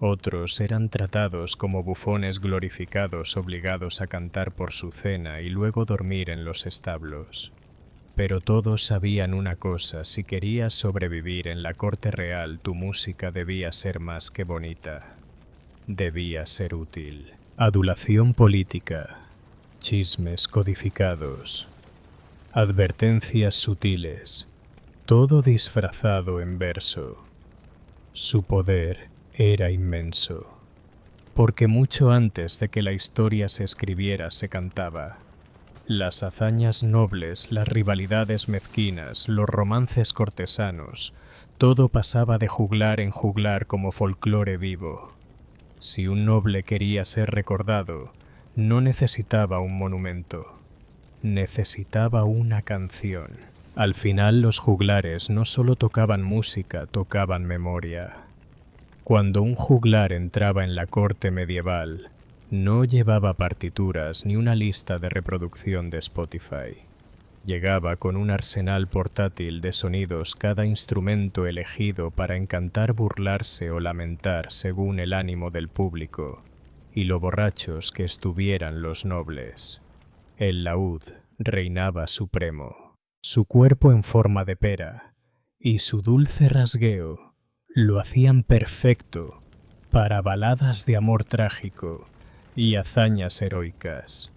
Otros eran tratados como bufones glorificados, obligados a cantar por su cena y luego dormir en los establos. Pero todos sabían una cosa: si querías sobrevivir en la corte real, tu música debía ser más que bonita. Debía ser útil. Adulación política, chismes codificados, advertencias sutiles, todo disfrazado en verso. Su poder era inmenso, porque mucho antes de que la historia se escribiera se cantaba. Las hazañas nobles, las rivalidades mezquinas, los romances cortesanos, todo pasaba de juglar en juglar como folclore vivo. Si un noble quería ser recordado, no necesitaba un monumento, necesitaba una canción. Al final los juglares no solo tocaban música, tocaban memoria. Cuando un juglar entraba en la corte medieval, no llevaba partituras ni una lista de reproducción de Spotify. Llegaba con un arsenal portátil de sonidos, cada instrumento elegido para encantar, burlarse o lamentar según el ánimo del público y lo borrachos que estuvieran los nobles. El laúd reinaba supremo, su cuerpo en forma de pera y su dulce rasgueo lo hacían perfecto para baladas de amor trágico y hazañas heroicas.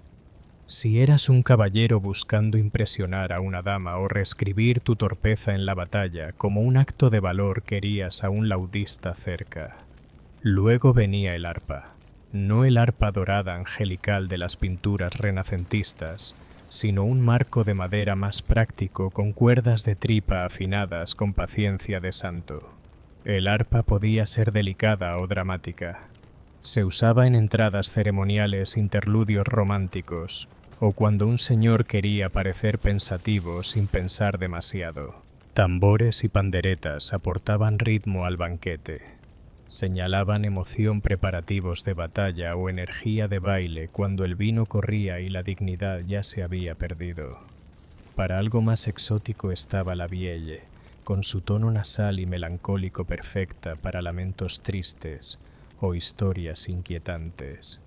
Si eras un caballero buscando impresionar a una dama o reescribir tu torpeza en la batalla como un acto de valor, querías a un laudista cerca. Luego venía el arpa, no el arpa dorada angelical de las pinturas renacentistas, sino un marco de madera más práctico con cuerdas de tripa afinadas con paciencia de santo. El arpa podía ser delicada o dramática. Se usaba en entradas ceremoniales, interludios románticos, o cuando un señor quería parecer pensativo sin pensar demasiado. Tambores y panderetas aportaban ritmo al banquete. Señalaban emoción, preparativos de batalla o energía de baile cuando el vino corría y la dignidad ya se había perdido. Para algo más exótico estaba la vielle, con su tono nasal y melancólico perfecta para lamentos tristes o historias inquietantes.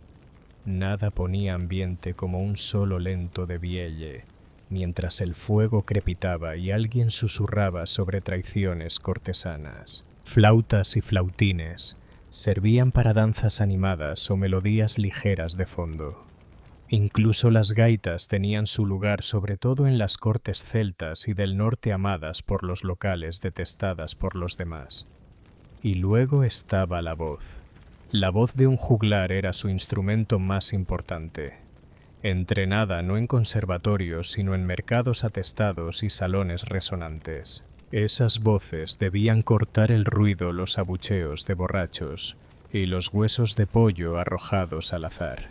Nada ponía ambiente como un solo lento de vielle, mientras el fuego crepitaba y alguien susurraba sobre traiciones cortesanas. Flautas y flautines servían para danzas animadas o melodías ligeras de fondo. Incluso las gaitas tenían su lugar, sobre todo en las cortes celtas y del norte, amadas por los locales, detestadas por los demás. Y luego estaba la voz. La voz de un juglar era su instrumento más importante. Entrenada no en conservatorios, sino en mercados atestados y salones resonantes. Esas voces debían cortar el ruido, los abucheos de borrachos y los huesos de pollo arrojados al azar.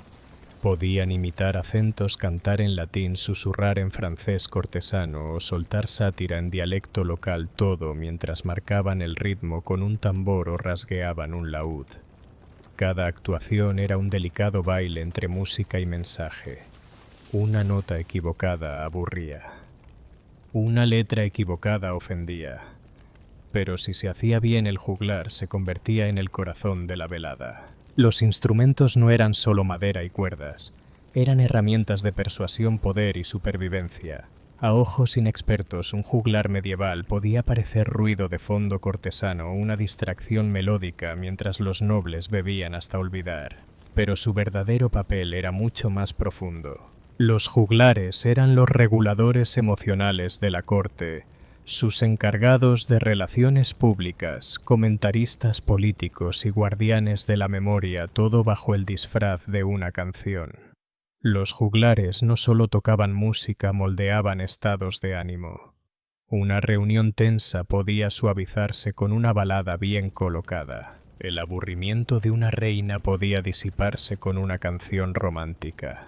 Podían imitar acentos, cantar en latín, susurrar en francés cortesano o soltar sátira en dialecto local, todo mientras marcaban el ritmo con un tambor o rasgueaban un laúd. Cada actuación era un delicado baile entre música y mensaje. Una nota equivocada aburría. Una letra equivocada ofendía. Pero si se hacía bien el juglar, se convertía en el corazón de la velada. Los instrumentos no eran solo madera y cuerdas, eran herramientas de persuasión, poder y supervivencia. A ojos inexpertos, un juglar medieval podía parecer ruido de fondo cortesano o una distracción melódica mientras los nobles bebían hasta olvidar. Pero su verdadero papel era mucho más profundo. Los juglares eran los reguladores emocionales de la corte, sus encargados de relaciones públicas, comentaristas políticos y guardianes de la memoria, todo bajo el disfraz de una canción. Los juglares no solo tocaban música, moldeaban estados de ánimo. Una reunión tensa podía suavizarse con una balada bien colocada. El aburrimiento de una reina podía disiparse con una canción romántica.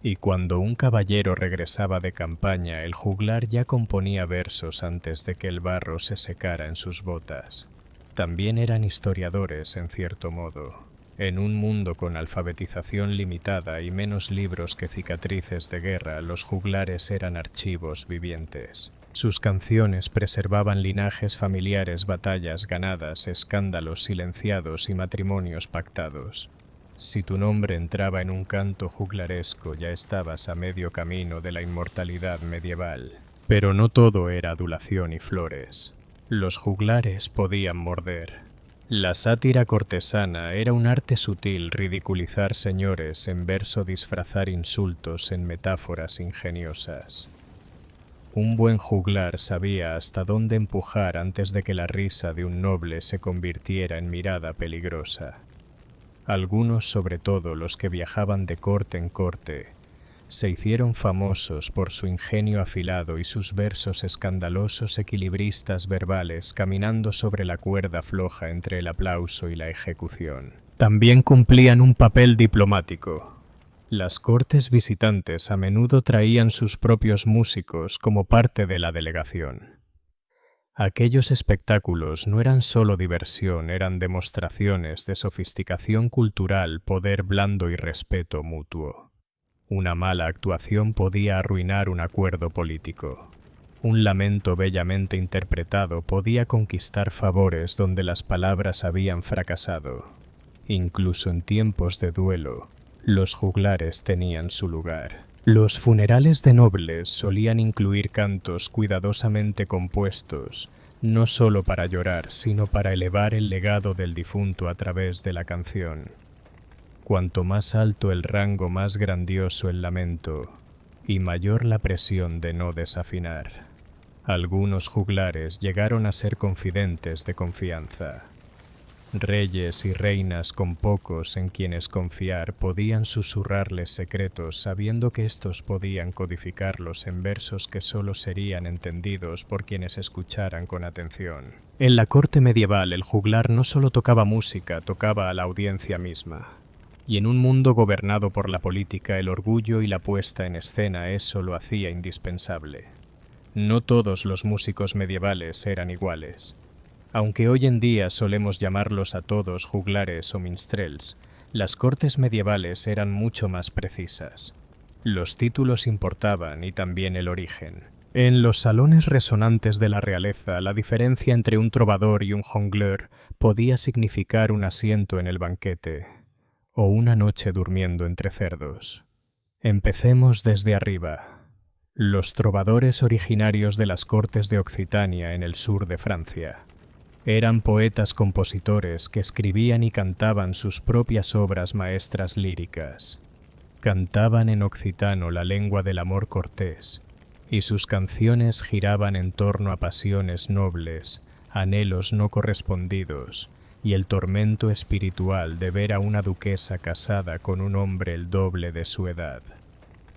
Y cuando un caballero regresaba de campaña, el juglar ya componía versos antes de que el barro se secara en sus botas. También eran historiadores, en cierto modo. En un mundo con alfabetización limitada y menos libros que cicatrices de guerra, los juglares eran archivos vivientes. Sus canciones preservaban linajes familiares, batallas ganadas, escándalos silenciados y matrimonios pactados. Si tu nombre entraba en un canto juglaresco, ya estabas a medio camino de la inmortalidad medieval. Pero no todo era adulación y flores. Los juglares podían morder. La sátira cortesana era un arte sutil, ridiculizar señores en verso, disfrazar insultos en metáforas ingeniosas. Un buen juglar sabía hasta dónde empujar antes de que la risa de un noble se convirtiera en mirada peligrosa. Algunos, sobre todo los que viajaban de corte en corte, se hicieron famosos por su ingenio afilado y sus versos escandalosos, equilibristas verbales, caminando sobre la cuerda floja entre el aplauso y la ejecución. También cumplían un papel diplomático. Las cortes visitantes a menudo traían sus propios músicos como parte de la delegación. Aquellos espectáculos no eran solo diversión, eran demostraciones de sofisticación cultural, poder blando y respeto mutuo. Una mala actuación podía arruinar un acuerdo político. Un lamento bellamente interpretado podía conquistar favores donde las palabras habían fracasado. Incluso en tiempos de duelo, los juglares tenían su lugar. Los funerales de nobles solían incluir cantos cuidadosamente compuestos, no solo para llorar, sino para elevar el legado del difunto a través de la canción. Cuanto más alto el rango, más grandioso el lamento, y mayor la presión de no desafinar. Algunos juglares llegaron a ser confidentes de confianza. Reyes y reinas con pocos en quienes confiar podían susurrarles secretos, sabiendo que éstos podían codificarlos en versos que solo serían entendidos por quienes escucharan con atención. En la corte medieval, el juglar no solo tocaba música, tocaba a la audiencia misma. Y en un mundo gobernado por la política, el orgullo y la puesta en escena eso lo hacía indispensable. No todos los músicos medievales eran iguales. Aunque hoy en día solemos llamarlos a todos juglares o minstrels, las cortes medievales eran mucho más precisas. Los títulos importaban y también el origen. En los salones resonantes de la realeza, la diferencia entre un trovador y un jongleur podía significar un asiento en el banquete o una noche durmiendo entre cerdos. Empecemos desde arriba. Los trovadores originarios de las cortes de Occitania en el sur de Francia. Eran poetas-compositores que escribían y cantaban sus propias obras maestras líricas. Cantaban en occitano, la lengua del amor cortés, y sus canciones giraban en torno a pasiones nobles, anhelos no correspondidos, y el tormento espiritual de ver a una duquesa casada con un hombre el doble de su edad.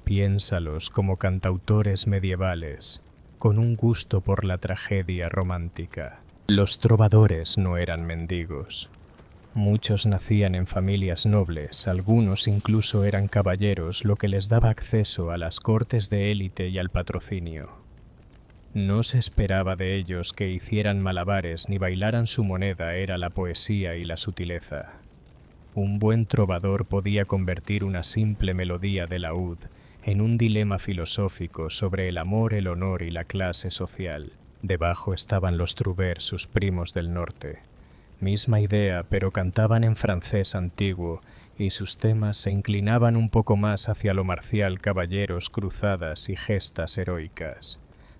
Piénsalos como cantautores medievales, con un gusto por la tragedia romántica. Los trovadores no eran mendigos. Muchos nacían en familias nobles, algunos incluso eran caballeros, lo que les daba acceso a las cortes de élite y al patrocinio. No se esperaba de ellos que hicieran malabares ni bailaran su moneda, era la poesía y la sutileza. Un buen trovador podía convertir una simple melodía de laúd en un dilema filosófico sobre el amor, el honor y la clase social. Debajo estaban los trouvères, sus primos del norte. Misma idea, pero cantaban en francés antiguo, y sus temas se inclinaban un poco más hacia lo marcial, caballeros, cruzadas y gestas heroicas.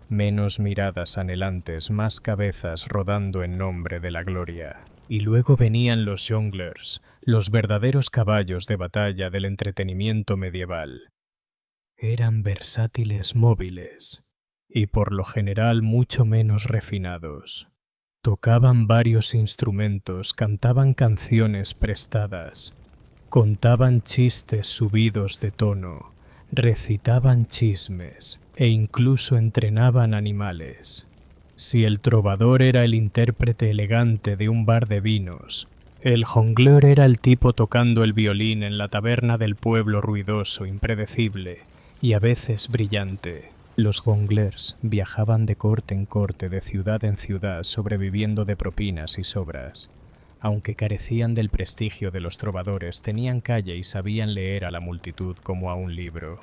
Menos miradas anhelantes, más cabezas rodando en nombre de la gloria. Y luego venían los jongleurs, los verdaderos caballos de batalla del entretenimiento medieval. Eran versátiles, móviles, y por lo general mucho menos refinados. Tocaban varios instrumentos, cantaban canciones prestadas, contaban chistes subidos de tono, recitaban chismes e incluso entrenaban animales. Si el trovador era el intérprete elegante de un bar de vinos, el jongleur era el tipo tocando el violín en la taberna del pueblo, ruidoso, impredecible y a veces brillante. Los jongleurs viajaban de corte en corte, de ciudad en ciudad, sobreviviendo de propinas y sobras. Aunque carecían del prestigio de los trovadores, tenían calle y sabían leer a la multitud como a un libro.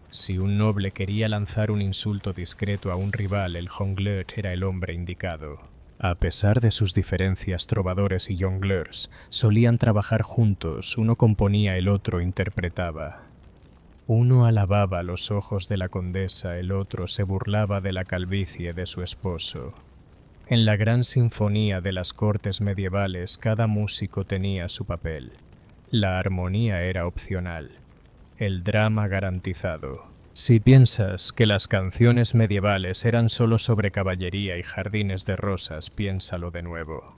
Si un noble quería lanzar un insulto discreto a un rival, el jongleur era el hombre indicado. A pesar de sus diferencias, trovadores y jongleurs solían trabajar juntos, uno componía, el otro interpretaba. Uno alababa los ojos de la condesa, el otro se burlaba de la calvicie de su esposo. En la gran sinfonía de las cortes medievales, cada músico tenía su papel. La armonía era opcional, el drama garantizado. Si piensas que las canciones medievales eran solo sobre caballería y jardines de rosas, piénsalo de nuevo.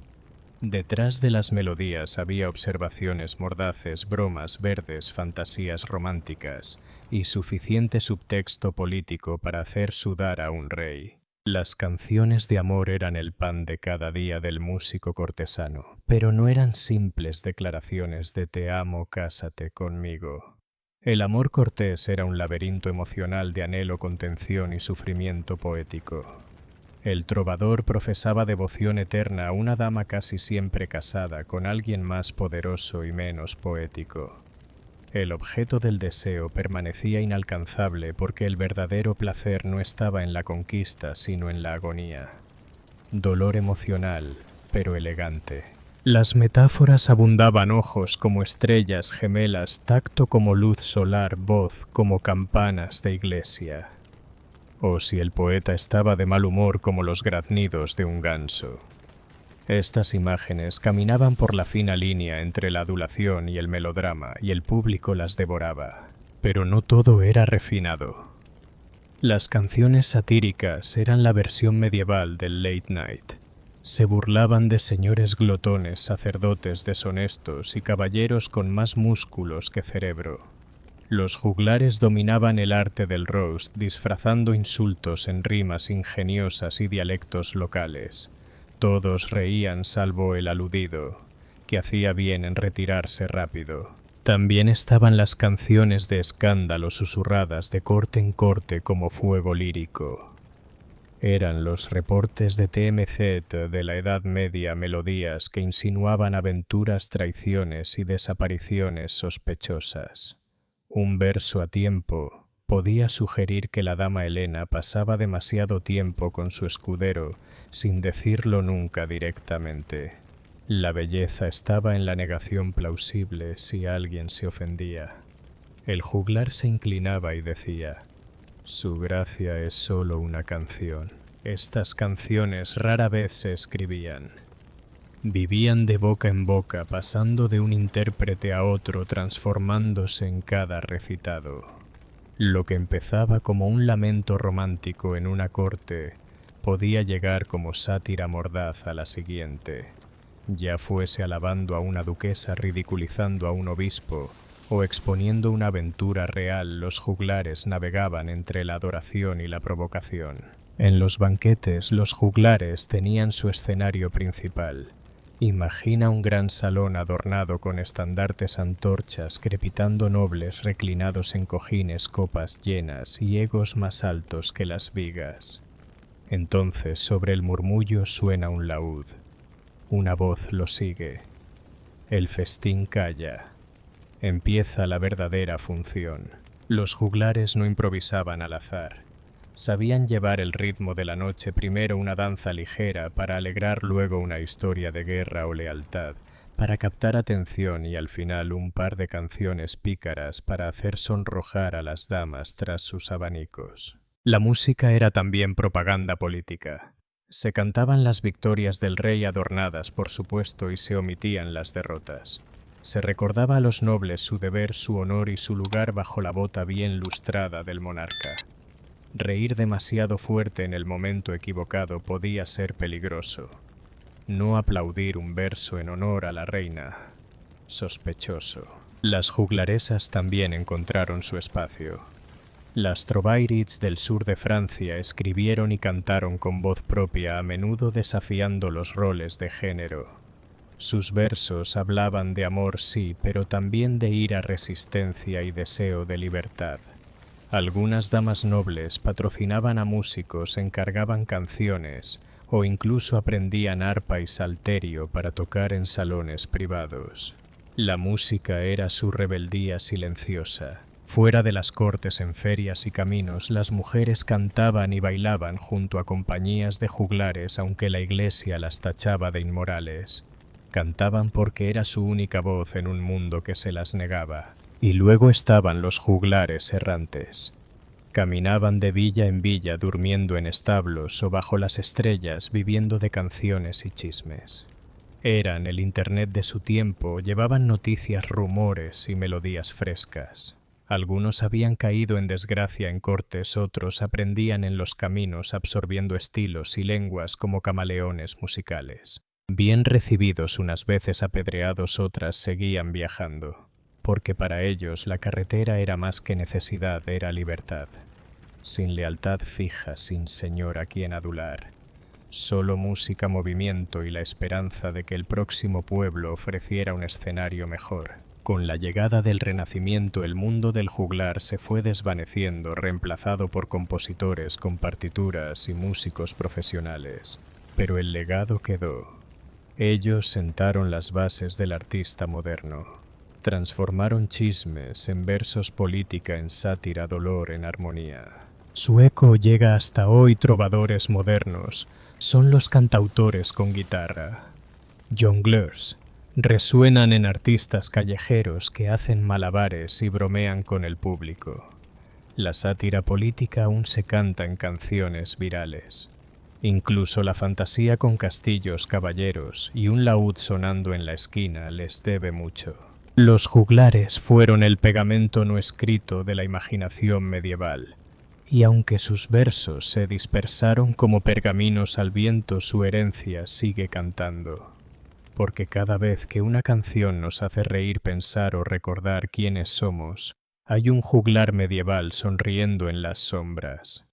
Detrás de las melodías había observaciones mordaces, bromas verdes, fantasías románticas y suficiente subtexto político para hacer sudar a un rey. Las canciones de amor eran el pan de cada día del músico cortesano, pero no eran simples declaraciones de te amo, cásate conmigo. El amor cortés era un laberinto emocional de anhelo, contención y sufrimiento poético. El trovador profesaba devoción eterna a una dama casi siempre casada con alguien más poderoso y menos poético. El objeto del deseo permanecía inalcanzable porque el verdadero placer no estaba en la conquista sino en la agonía. Dolor emocional, pero elegante. Las metáforas abundaban: ojos como estrellas gemelas, tacto como luz solar, voz como campanas de iglesia. O si el poeta estaba de mal humor, como los graznidos de un ganso. Estas imágenes caminaban por la fina línea entre la adulación y el melodrama, y el público las devoraba. Pero no todo era refinado. Las canciones satíricas eran la versión medieval del late night. Se burlaban de señores glotones, sacerdotes deshonestos y caballeros con más músculos que cerebro. Los juglares dominaban el arte del roast, disfrazando insultos en rimas ingeniosas y dialectos locales. Todos reían salvo el aludido, que hacía bien en retirarse rápido. También estaban las canciones de escándalo susurradas de corte en corte como fuego lírico. Eran los reportes de TMZ de la Edad Media, melodías que insinuaban aventuras, traiciones y desapariciones sospechosas. Un verso a tiempo podía sugerir que la dama Helena pasaba demasiado tiempo con su escudero sin decirlo nunca directamente. La belleza estaba en la negación plausible si alguien se ofendía. El juglar se inclinaba y decía: su gracia es solo una canción. Estas canciones rara vez se escribían. Vivían de boca en boca, pasando de un intérprete a otro, transformándose en cada recitado. Lo que empezaba como un lamento romántico en una corte podía llegar como sátira mordaz a la siguiente, ya fuese alabando a una duquesa, ridiculizando a un obispo o exponiendo una aventura real. Los juglares navegaban entre la adoración y la provocación. En los banquetes, los juglares tenían su escenario principal. Imagina un gran salón adornado con estandartes, antorchas, crepitando nobles reclinados en cojines, copas llenas y egos más altos que las vigas. Entonces, sobre el murmullo suena un laúd. Una voz lo sigue. El festín calla. Empieza la verdadera función. Los juglares no improvisaban al azar. Sabían llevar el ritmo de la noche, primero una danza ligera para alegrar, luego una historia de guerra o lealtad, para captar atención y al final un par de canciones pícaras para hacer sonrojar a las damas tras sus abanicos. La música era también propaganda política. Se cantaban las victorias del rey adornadas, por supuesto, y se omitían las derrotas. Se recordaba a los nobles su deber, su honor y su lugar bajo la bota bien lustrada del monarca. Reír demasiado fuerte en el momento equivocado podía ser peligroso. No aplaudir un verso en honor a la reina, sospechoso. Las juglaresas también encontraron su espacio. Las trovairids del sur de Francia escribieron y cantaron con voz propia, a menudo desafiando los roles de género. Sus versos hablaban de amor, sí, pero también de ira, resistencia y deseo de libertad. Algunas damas nobles patrocinaban a músicos, encargaban canciones o incluso aprendían arpa y salterio para tocar en salones privados. La música era su rebeldía silenciosa. Fuera de las cortes, en ferias y caminos, las mujeres cantaban y bailaban junto a compañías de juglares, aunque la iglesia las tachaba de inmorales. Cantaban porque era su única voz en un mundo que se las negaba. Y luego estaban los juglares errantes. Caminaban de villa en villa, durmiendo en establos o bajo las estrellas, viviendo de canciones y chismes. Eran el internet de su tiempo, llevaban noticias, rumores y melodías frescas. Algunos habían caído en desgracia en cortes, otros aprendían en los caminos, absorbiendo estilos y lenguas como camaleones musicales. Bien recibidos unas veces, apedreados otras, seguían viajando. Porque para ellos la carretera era más que necesidad, era libertad. Sin lealtad fija, sin señor a quien adular. Solo música, movimiento y la esperanza de que el próximo pueblo ofreciera un escenario mejor. Con la llegada del Renacimiento, el mundo del juglar se fue desvaneciendo, reemplazado por compositores con partituras y músicos profesionales. Pero el legado quedó. Ellos sentaron las bases del artista moderno. Transformaron chismes en versos, política en sátira, dolor en armonía. Su eco llega hasta hoy. Trovadores modernos son los cantautores con guitarra. Jongleurs resuenan en artistas callejeros que hacen malabares y bromean con el público. La sátira política aún se canta en canciones virales. Incluso la fantasía con castillos, caballeros y un laúd sonando en la esquina les debe mucho. Los juglares fueron el pegamento no escrito de la imaginación medieval, y aunque sus versos se dispersaron como pergaminos al viento, su herencia sigue cantando. Porque cada vez que una canción nos hace reír, pensar o recordar quiénes somos, hay un juglar medieval sonriendo en las sombras.